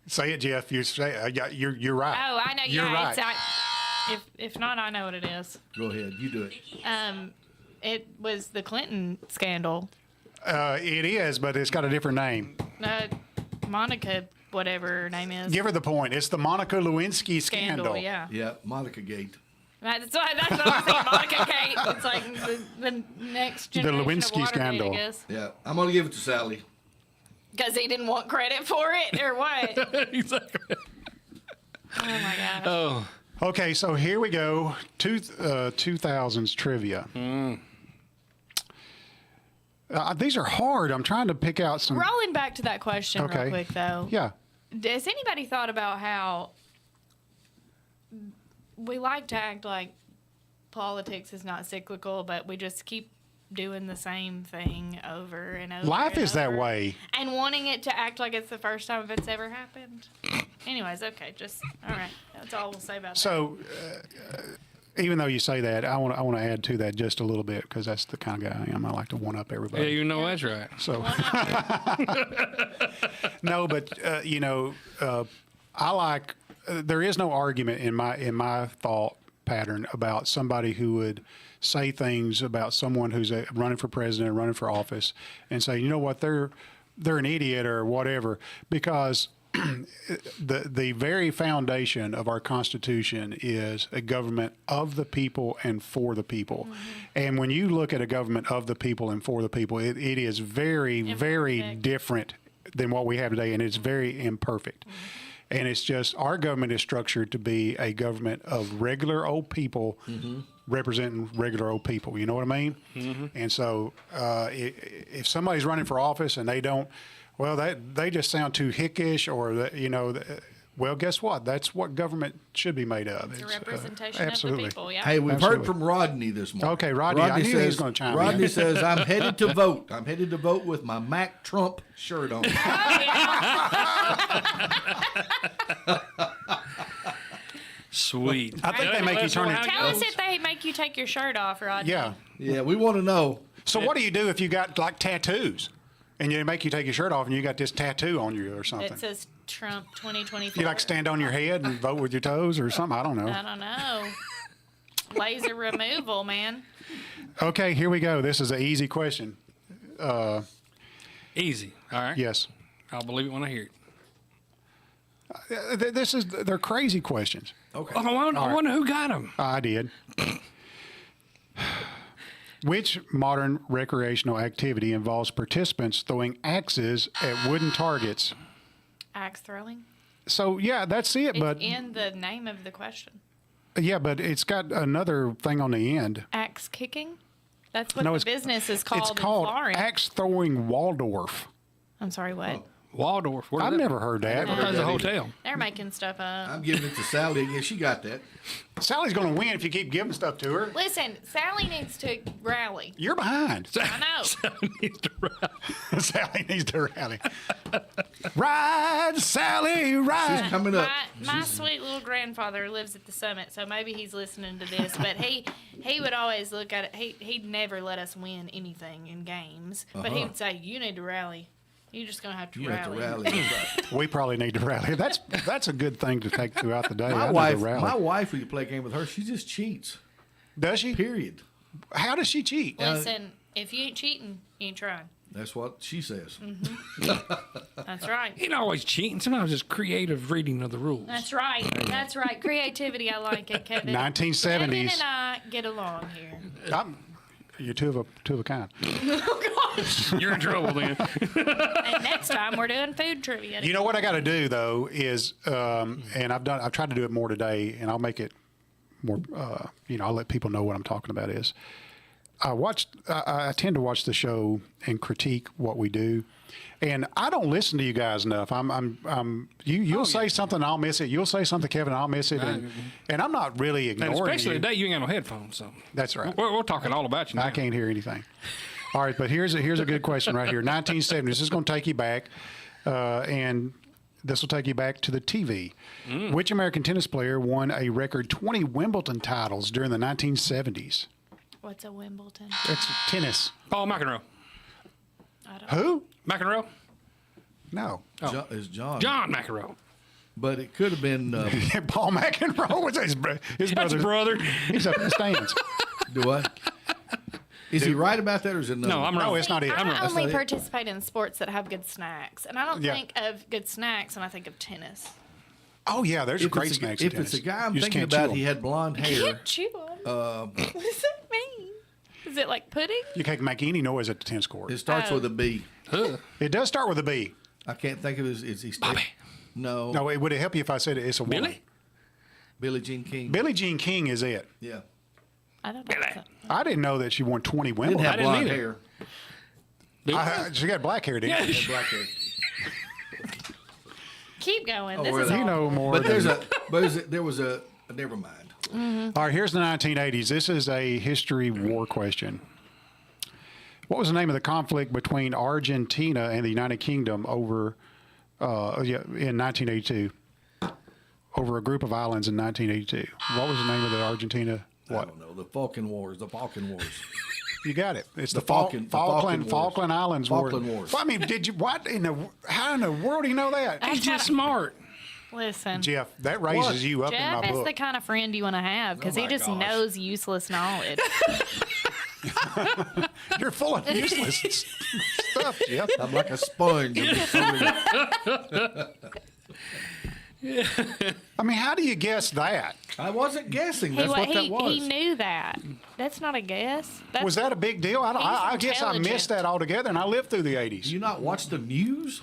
Say it, Jeff. You're right. Oh, I know. You're Yeah, right. if not, I know what it is. Go ahead. You do it. It was the Clinton scandal. It is, but it's got a different name. Monica, whatever her name is. Give her the point. It's the Monica Lewinsky scandal. Yeah. Yeah, Monica Gate. That's what I'm saying. Monica Kate. It's like the next generation Lewinsky of Watergate, scandal. I guess. Yeah, I'm going to give it to Sally. Because he didn't want credit for it, or what? Exactly. Oh my gosh. Oh. Okay, so here we go. 2000s trivia. These are hard. I'm trying to pick out some. Rolling back to that question Okay. real quick, though. Yeah. Has anybody thought about how we like to act like politics is not cyclical, but we just keep doing the same thing over and over? Life and is that over, way. and wanting it to act like it's the first time it's ever happened. Anyways, okay, just all right. That's all we'll say about that. So, even though you say that, I want to add to that just a little bit because that's the kind of guy I am. I like to one up everybody. Yeah, you know that's right. So, no, but I like. There is no argument in my thought pattern about somebody who would say things about someone who's running for president, running for office, and say, you know what, they're an idiot or whatever, because the very foundation of our Constitution is a government of the people and for the people. Mm-hmm. And when you look at a government of the people and for the people, it is very, very Imperfect. different than what we have today, and it's very imperfect. Mm-hmm. And it's just our government is structured to be a government of regular old people representing regular old people. You know what I mean? Mm-hmm. And so if somebody's running for office and they don't, well, they just sound too hickish or, well, guess what? That's what government should be made of. it's a representation of the absolutely. people. Yeah. Hey, we've Absolutely. heard from Rodney this morning. Okay, Rodney, I knew he was gonna chime in. Rodney says, I'm headed to vote. I'm headed to vote with my Mac Trump shirt on. Sweet. I think they make you turn it. Tell us if they make you take your shirt off, Rodney. Yeah. Yeah, we want to know. So what do you do if you got like tattoos and they make you take your shirt off and you got this tattoo on you or something? It says Trump 2024. You like stand on your head and vote with your toes or something? I don't know. I don't know. Laser removal, man. Okay, here we go. This is an easy question. Easy. All right. Yes. I'll believe it when I hear it. They're crazy questions. Okay. Oh, I wonder who got them. I did. Which modern recreational activity involves participants throwing axes at wooden targets? Axe throwing. So yeah, that's it. It's But in the name of the question. yeah, but it's got another thing on the end. Axe kicking. That's what No, the business is called. It's called in Florence. axe throwing Waldorf. I'm sorry, what? Waldorf. Where's I've that? never heard that. That's a hotel. They're making stuff up. I'm giving it to Sally. Yeah, she got that. Sally's going to win if you keep giving stuff to her. Listen, Sally needs to rally. You're behind. I know. Sally needs to rally. Ride, Sally, ride. She's coming up. My sweet little grandfather lives at the summit, so maybe he's listening to this. But he would always look at it. He'd never let us win anything in games, but he would say, "You need to rally. You're just gonna have to You rally." have to rally. That's right. We probably need to rally. That's a good thing to take throughout the day. I My need wife, to rally. my wife, when you play a game with her, she just cheats. Does she? Period. How does she cheat? Listen, if you ain't cheating, you ain't trying. That's what she says. That's right. Ain't always cheating. Sometimes it's creative reading of the rules. That's right. That's right. Creativity, I like it, Kevin. 1970s. Kevin and I get along here. You're two of a kind. You're in trouble then. And next time we're doing food trivia. You know what I got to do though is, and I've tried to do it more today, and I'll make it more. I'll let people know what I'm talking about. Is I tend to watch the show and critique what we do, and I don't listen to you guys enough. You'll say something, I'll miss it. You'll say something, Kevin, I'll miss it, and I'm not really And ignoring especially you. today, you ain't got no headphones, so That's right. we're talking all about you now. I can't hear anything. All right, but here's a good question right here. 1970s. This is going to take you back, and this will take you back to the TV. Which American tennis player won a record 20 Wimbledon titles during the 1970s? What's a Wimbledon? It's tennis. Paul McEnroe. I don't Who? McEnroe? No. Is John. John McEnroe. But it could have been. Paul McEnroe was his That's brother. He's up in the stands. Do I? Is he right about that, or is it no? No, I'm wrong. No, it's not it. I only not it. participate in sports that have good snacks, and I don't Yeah. think of good snacks when I think of tennis. Oh yeah, there's If great it's a, snacks. in if it's a tennis. guy I'm You just thinking can't chew about, 'em. he had blonde I hair. can't chew on. What does that mean? Is it like pudding? You can't make any noise at the tennis court. It starts with a B. It does start with a B. I can't think of his. Is he? Bobby. No. No, would it help you if I said it's a woman? Billy? Billie Jean King. Billie Jean King is it. Yeah. I don't think so. I didn't know that she won 20 Didn't Wimbledon. have didn't blonde either. hair. She got black hair, didn't Yeah. she? Had black hair. Keep going. This where is they- You all. know more. But than- there was a. Never mind. All right, here's the 1980s. This is a history war question. What was the name of the conflict between Argentina and the United Kingdom over in 1982? Over a group of islands in 1982. What was the name of the Argentina? I What? don't know. The Falkland Wars. You got it. It's the Falkland Wars. Falkland Islands War. Falkland Wars. Well, I mean, how in the world do you know that? He's just smart. Listen, Jeff, that raises What? you up in Jeff my is book. the kind of friend you want to have because he my just gosh. knows useless knowledge. You're full of useless stuff, Jeff. I'm like a sponge. I mean, how do you guess that? I wasn't guessing. That's what that was. He knew that. That's not a guess. That's, Was that a big deal? I guess I missed intelligent. that altogether, and I lived through the 80s. You not watch the news?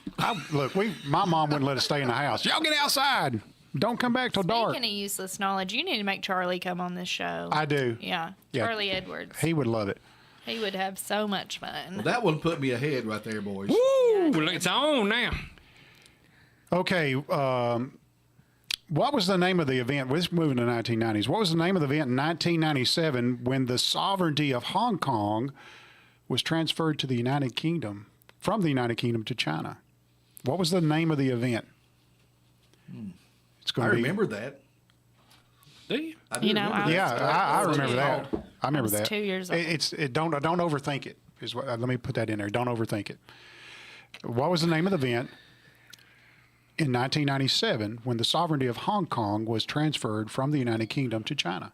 Look, my mom wouldn't let us stay in the house. Y'all get outside. Don't come back till dark. Speaking of useless knowledge, you need to make Charlie come on this show. I do. Yeah, Yeah. Charlie Edwards. He would love it. He would have so much fun. Well, that one put me ahead right there, boys. Woo! Look, it's on now. Okay. What was the name of the event? Let's move into the 1990s. What was the name of the event in 1997 when the sovereignty of Hong Kong was transferred to the United Kingdom, from the United Kingdom to China? What was the name of the event? It's I going to be. remember that. Do you? I do You know, remember I that. Yeah, I remember that. I remember was that. 2 years old. Don't overthink it. Is what. Let me put that in there. Don't overthink it. What was the name of the event in 1997 when the sovereignty of Hong Kong was transferred from the United Kingdom to China?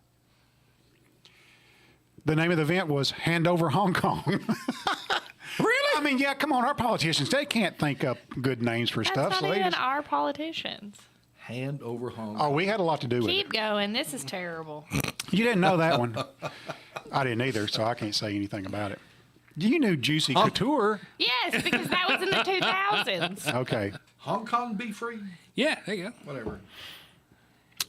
The name of the event was Hand Over Hong Kong. Really? I mean, yeah. Come on, our politicians, they can't think up good names for That's stuff. not So they even just, our politicians. Hand over Hong Kong. oh, we had a lot to do with it. Keep going. This is terrible. You didn't know that one. I didn't either, so I can't say anything about it. You knew Juicy Couture. Yes, because that was in the 2000s. Okay. Hong Kong be free? Yeah, there you go. Whatever.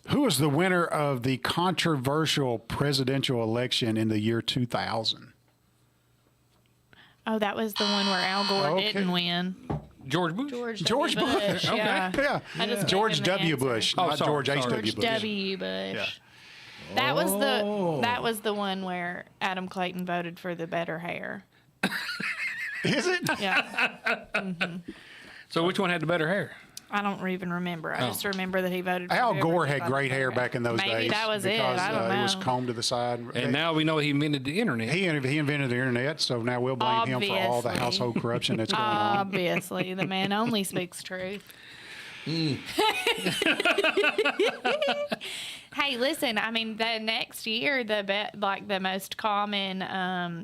Who was the winner of the controversial presidential election in the year 2000? Oh, that was the one where Al Gore Okay. didn't win. George Bush. George Bush. Okay. Yeah. Yeah. I just George gave him the W. answer. Bush, Oh, not sorry, George sorry. H.W. George Bush. W. Bush. Yeah. That was Oh. the one where Adam Clayton voted for the better hair. Is it? Yeah. So which one had the better hair? I don't even remember. I Oh. just remember that he voted for Al whoever Gore he had thought great the hair better back in those Maybe days. that was it. because, I don't know. It was combed to the side. And now we know he invented the internet. He invented the internet, so now we'll blame him for all the Obviously. household corruption that's going on. Obviously, the man only speaks truth. Hey, listen. I mean, the next year, the most common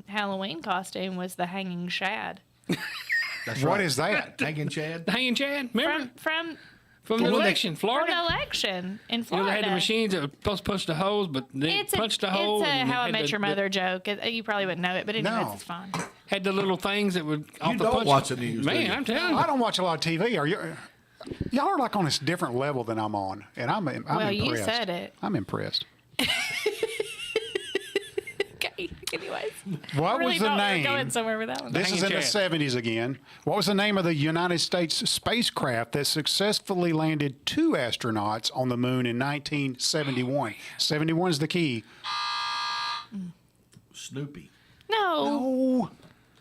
Halloween costume was the hanging shad. That's What right. is that? Hanging Chad? Hanging Chad, remember? From From the election, from Florida. the election in You know, Florida. they had the machines that were supposed to punch the holes, but they It's a, punched the hole. it's a and How I had Met the- Your Mother joke. You probably wouldn't know it, but anyways, No. it's fine. Had the little things that would off the don't punch. watch the news, do Man, you? I'm telling you. I don't watch a lot of TV. Are you? Y'all are like on this different level than I'm on, and I'm Well, impressed. you said it. I'm impressed. Okay. Anyways, What really was the thought we were name? going somewhere with that one. This is in Hanging the Chad. 70s again. What was the name of the United States spacecraft that successfully landed 2 astronauts on the moon in 1971? 71 is the key. Snoopy. No. Oh,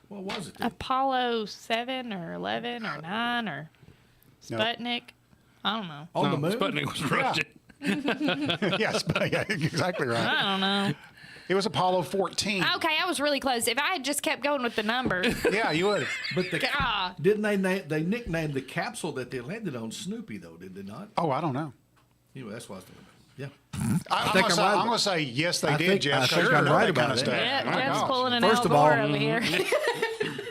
What was it? then? Apollo 7 or 11 or 9 or No. Sputnik. I don't know. On the No, moon? Sputnik was Russian. yes, yeah, exactly right. I don't know. It was Apollo 14. Okay, I was really close. If I had just kept going with the numbers. Yeah, you would. But the God. didn't they nicknamed the capsule that they landed on Snoopy though? Did they not? Oh, I don't know. Anyway, that's what I was thinking about. Yeah. I'm think going I'm right to about- say yes, they I did, think- Jeff. I 'cause think you I'm know right that about kind of that. stuff. Yeah, My Jeff's gosh. pulling an First Al of all- Gore over here.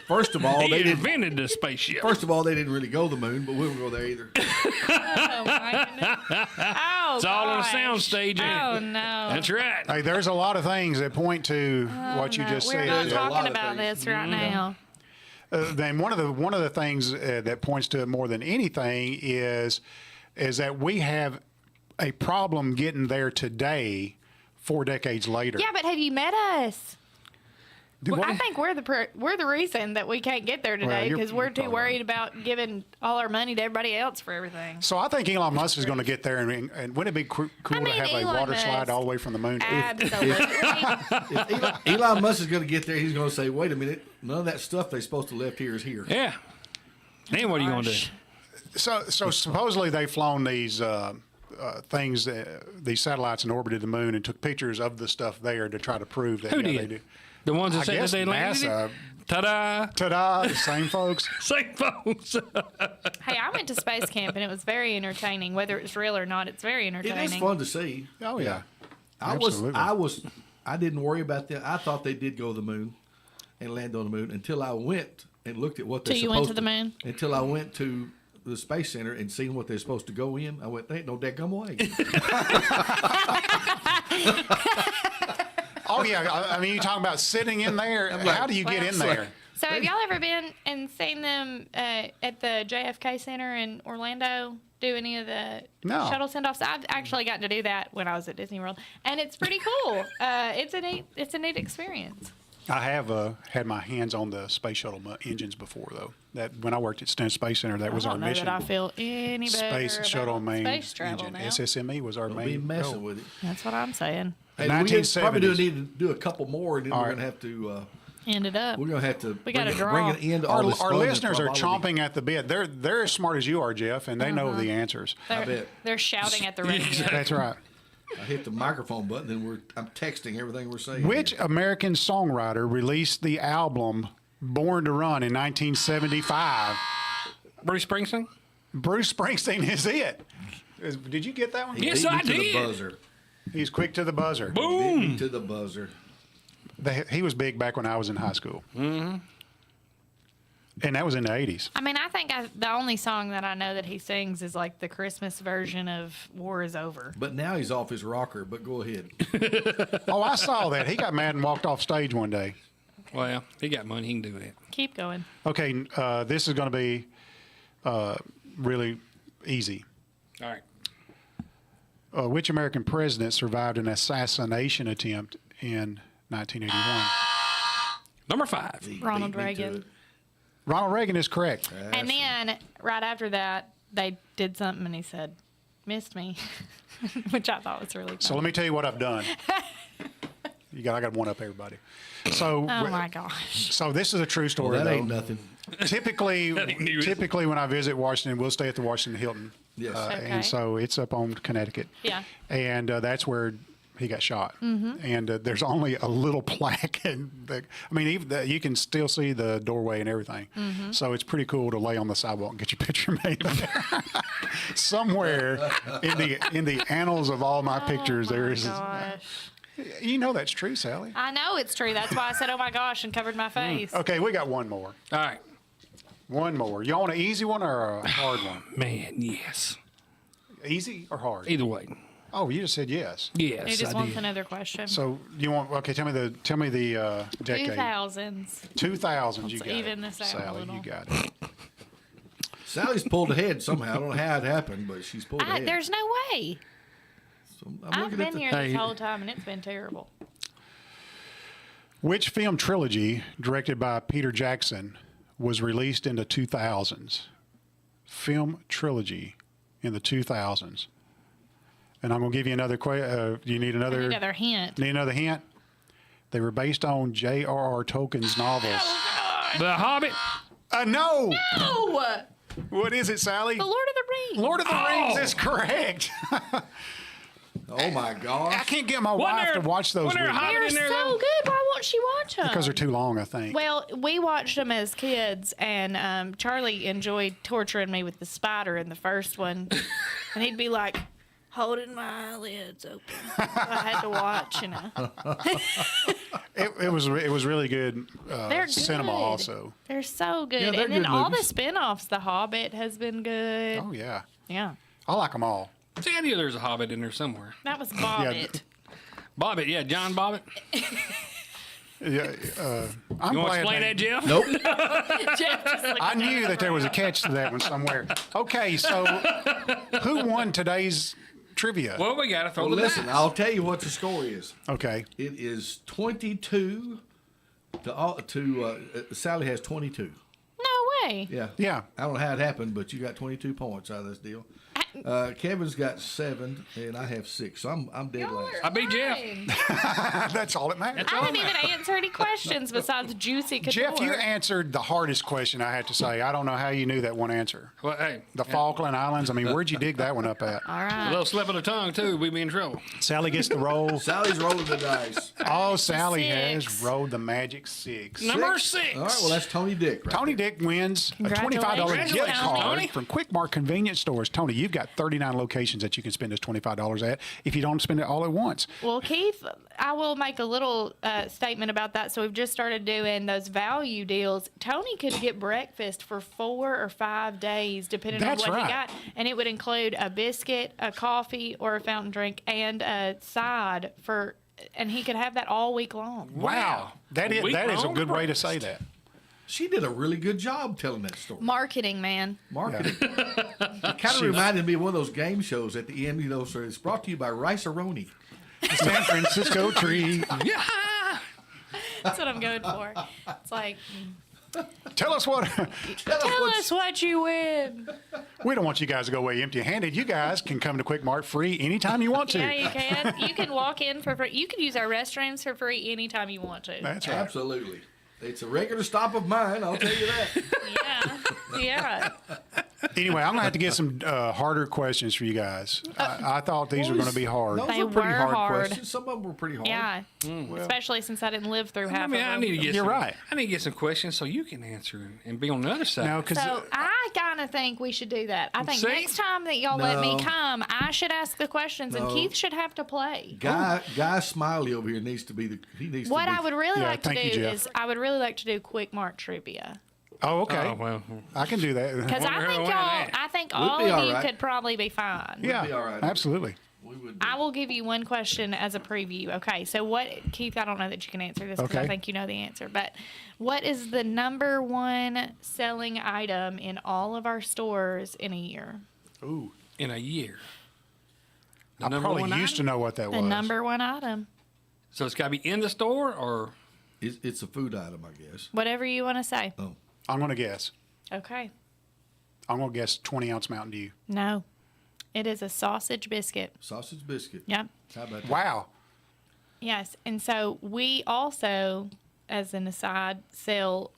First of all, He they didn't. invented the spaceship. First of all, they didn't really go to the moon, but we won't go there either. Oh, my goodness. Oh, It's all on a gosh. sound stage, ain't it? Oh, no. That's right. Hey, there's a lot of things that point to what you No, just we're said. not There's a lot talking of about things. this right now. Then one of the things that points to it more than anything is that we have a problem getting there today, 4 decades later. Yeah, but have you met us? Well, What- I think we're the reason that we can't get there today you're- because we're you're too probably worried about giving all our money to everybody else for everything. So I think Elon Musk is going to get there, and wouldn't it be cool mean, to have a Elon water Musk- slide all the way from the moon? Absolutely. If Elon Musk is going to get there, he's going to say, "Wait a minute, none of that stuff they supposed to left here is here." Yeah. Then what are you going to do? Gosh. So supposedly they've flown these things, these satellites in orbit of the moon, and took pictures of the stuff there to try to prove that Who yeah, did? they do. The ones that I said guess that they landed NASA. it? Ta-da! Ta-da! The same folks. Same folks. Hey, I went to space camp and it was very entertaining. Whether it's real or not, it's very It entertaining. is fun to see. Oh yeah. I didn't worry about that. I thought they did go to the moon and land on the moon until I went and looked at what they're Till you supposed went to the moon? Until I went to the Space Center and seen what they're supposed to go in. I went, there ain't no daggum way. Oh yeah. I mean, you're talking about sitting in there. How do you get in there? So have y'all ever been and seen them at the JFK Center in Orlando do any of the No. shuttle send-offs? I've actually gotten to do that when I was at Disney World, and it's pretty cool. It's a neat experience. I have had my hands on the space shuttle engines before, though. That when I worked at Stanton Space Center, that was I our don't know mission. that I feel any better Space shuttle about main space travel engine. now. SSME was our Don't be main. messing goal. with it. That's what I'm saying. Hey, we probably do 1970s. need to do a couple more, and then All we're right. gonna have to. Ended up. We're gonna have to. We gotta bring draw. an end to all this Our fun and listeners are frivolity. chomping at the bit. They're as smart as you are, Jeff, and they know the answers. I bet. They're shouting at the radio. That's right. I hit the microphone button, and I'm texting everything we're saying. Which here. American songwriter released the album Born to Run in 1975? Bruce Springsteen? Bruce Springsteen is it. Did you get that one? He Yes, beat me I to the did. buzzer. He's quick to the buzzer. Beat Boom! me to the buzzer. He was big back when I was in high school. Mm-hmm. And that was in the 80s. I mean, I think the only song that I know that he sings is like the Christmas version of War is Over. But now he's off his rocker. But go ahead. Oh, I saw that. He got mad and walked off stage one day. Well, he got money. He can do that. Keep going. Okay, this is going to be really easy. All right. Which American president survived an assassination attempt in 1981? Number 5. He Ronald beat me to Reagan. it. Ronald Reagan is correct. And then right after that, they did something, and he said, "Missed me," which I thought was really funny. So let me tell you what I've done. I got one up, everybody. So, Oh my gosh! so this is a true story. Well, that though. ain't nothing. Typically, ain't news. when I visit Washington, we'll stay at the Washington Hilton. Yes. Okay. And so it's up on Connecticut. Yeah. And that's where he got shot. Mm-hmm. And there's only a little plaque. Even you can still see the doorway and everything. Mm-hmm. So it's pretty cool to lay on the sidewalk and get your picture made. Somewhere in the annals of all my pictures, there is. Gosh. You know that's true, Sally. I know it's true. That's why I said, "Oh my gosh," and covered my face. Okay, we got one more. All right. One more. You want an easy one or a hard one? Man, yes. Easy or hard? Either way. Oh, you just said yes. Yes, He just I wants did. another question. So you want? Okay, tell me the decade. 2000s. 2000s. You Let's got even it. this out a Sally, little. you got it. Sally's pulled ahead somehow. I don't know how it happened, but she's pulled ahead. There's no way. So I'm I've looking at been the- here Hey. this whole time, and it's been terrible. Which film trilogy, directed by Peter Jackson, was released in the 2000s? Film trilogy in the 2000s. And I'm going to give you another question. You need another? Another hint. Need another hint? They were based on J.R.R. Tolkien's novels. The Hobbit. No! Oh, What is it, Sally? The Lord of the Rings. Lord of the Rings is correct. Oh my I gosh! can't get my wife to watch those wasn't there a with me Hobbit They're in there, so though? good. Why won't she watch them? because they're too long, I think. Well, we watched them as kids, and Charlie enjoyed torturing me with the spider in the first one, and he'd be like holding my eyelids open. So I had to watch, you know. It was really good They're cinema good. also. They're so good, Yeah, they're and then good all the movies. spin-offs. The Hobbit has been good. Oh yeah, Yeah, I like them all. See, I knew there was a Hobbit in there somewhere. that was Bobbit. Bobbitt, yeah, John Bobbitt. Yeah, I'm You want to glad explain that, Jeff? Nope. Jeff just looked I knew that there was a catch to that one somewhere. Okay, so who won today's trivia? Well, we got to throw Well, the listen, dice. I'll tell you what the score is. Okay, It is 22 to Sally has 22. No way. Yeah. yeah. I don't know how it happened, but you got 22 points out of this deal. Kevin's got 7, and I have 6, so I'm dead last. I beat Jeff. Jeff. That's all that matters. I didn't even answer any questions besides Juicy Couture. Jeff, you answered the hardest question I had to say. I don't know how you knew that one answer. Well, hey, The Falkland Islands. I mean, where'd you dig that one up at? All a right. little slip of the tongue, too. We'd be in trouble. Sally gets the roll. Sally's rolling the dice. Oh, Sally Six. has rolled the magic 6. Number 6. All right, well, that's Tony Dick. Right Tony there. Dick wins a $25 Congratulations, gift Tony. card from Quik convenience stores. Tony, you've got 39 locations that you can spend this $25 at if you don't spend it all at once. Well, Keith, I will make a little statement about that. So we've just started doing those value deals. Tony could get breakfast for 4 or 5 days, depending That's on what right. he got, and it would include a biscuit, a coffee, or a fountain drink, and a side for. And he could have that all week long. Wow. That is a Week-long good way to say that. She did a really good job telling that story. Marketing, man. Marketing. It kind of reminded me of one of those game shows at the end, so it's brought to you by Rice-A-Roni. San Francisco tree. Yeah. That's what I'm going for. It's like, Tell us what. tell us what you win. We don't want you guys to go away empty-handed. You guys can come to Quik Mart free anytime you want to. Yeah, you can. You can walk in for free. You can use our restrooms for free anytime you want to. That's right. Absolutely. It's a regular stop of mine, I'll tell you that. Yeah. Yeah. Anyway, I'm going to have to get some harder questions for you guys. I thought these were going to be hard. Those They were pretty were hard hard. questions. Some of them were pretty hard. Yeah. Especially since I didn't live through half I mean, of I them. need to get You're some, right. I need to get some questions so you can answer and be on the other side. No, because So I kind of think we should do that. I think See? next time that y'all let me No. come, I should ask the questions, and No. Keith should have to play. Guy Smiley over here needs to be What I would really Yeah, like to do thank you, Jeff. is I would really like to do Quik Mart trivia. oh, okay. Oh, well. I can do that. Because I Wonder think who won y'all, that. I think We'd all be of all you right. could probably be fine. Yeah, be all right. absolutely. We would I will give you one question as a preview. Okay, so what, Keith, I don't know that you can answer this because I Okay. think you know the answer, but what is the number one selling item in all of our stores in a year? Ooh. In a year. The I number one probably used to item? know what that The was. number one item. So it's got to be in the store or. It's a food item, I guess. Whatever you want to say. Oh, I'm going to guess. Okay. I'm going to guess 20-ounce Mountain Dew. No. It is a sausage biscuit. Sausage biscuit. Yep. How about that? Wow. Yes. And so we also, as an aside, sell,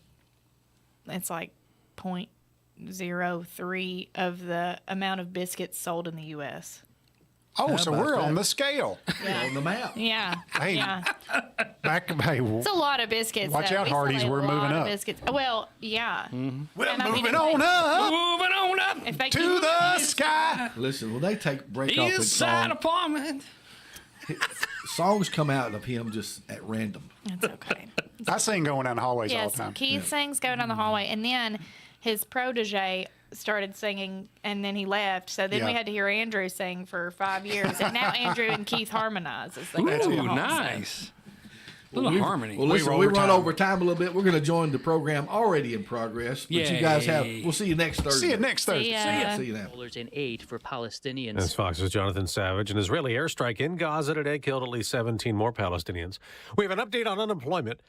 it's like 0.03 of the amount of biscuits sold in the U.S. Oh, How so about we're on that? the scale. On the map. Yeah. Hey, Yeah. It's It's a lot of biscuits. Watch though. out, We sell Hardee's, a we're lot moving of up. Biscuits. Well, yeah. We're And I mean, moving if on they- up Moving on up If they to keep- the sky. Listen, when they break off in east side song, apartment. songs come out of him just at random. It's okay. I sing going down the hallways all Yes, the time. Keith sings going down the hallway, and then his protege started singing, and then he left. So then we Yeah. had to hear Andrew sing for 5 years, and now Andrew and Keith harmonize as they go down the Ooh, hall, so- nice. Little harmony. Well, listen, we over run time. over time a little bit. We're going to join the program already in progress. But you guys have. Yay. We'll see you next Thursday. See you next Thursday. ya. See you now. In aid for Palestinians. As Fox's Jonathan Savage. An Israeli airstrike in Gaza today killed at least 17 more Palestinians. We have an update on unemployment.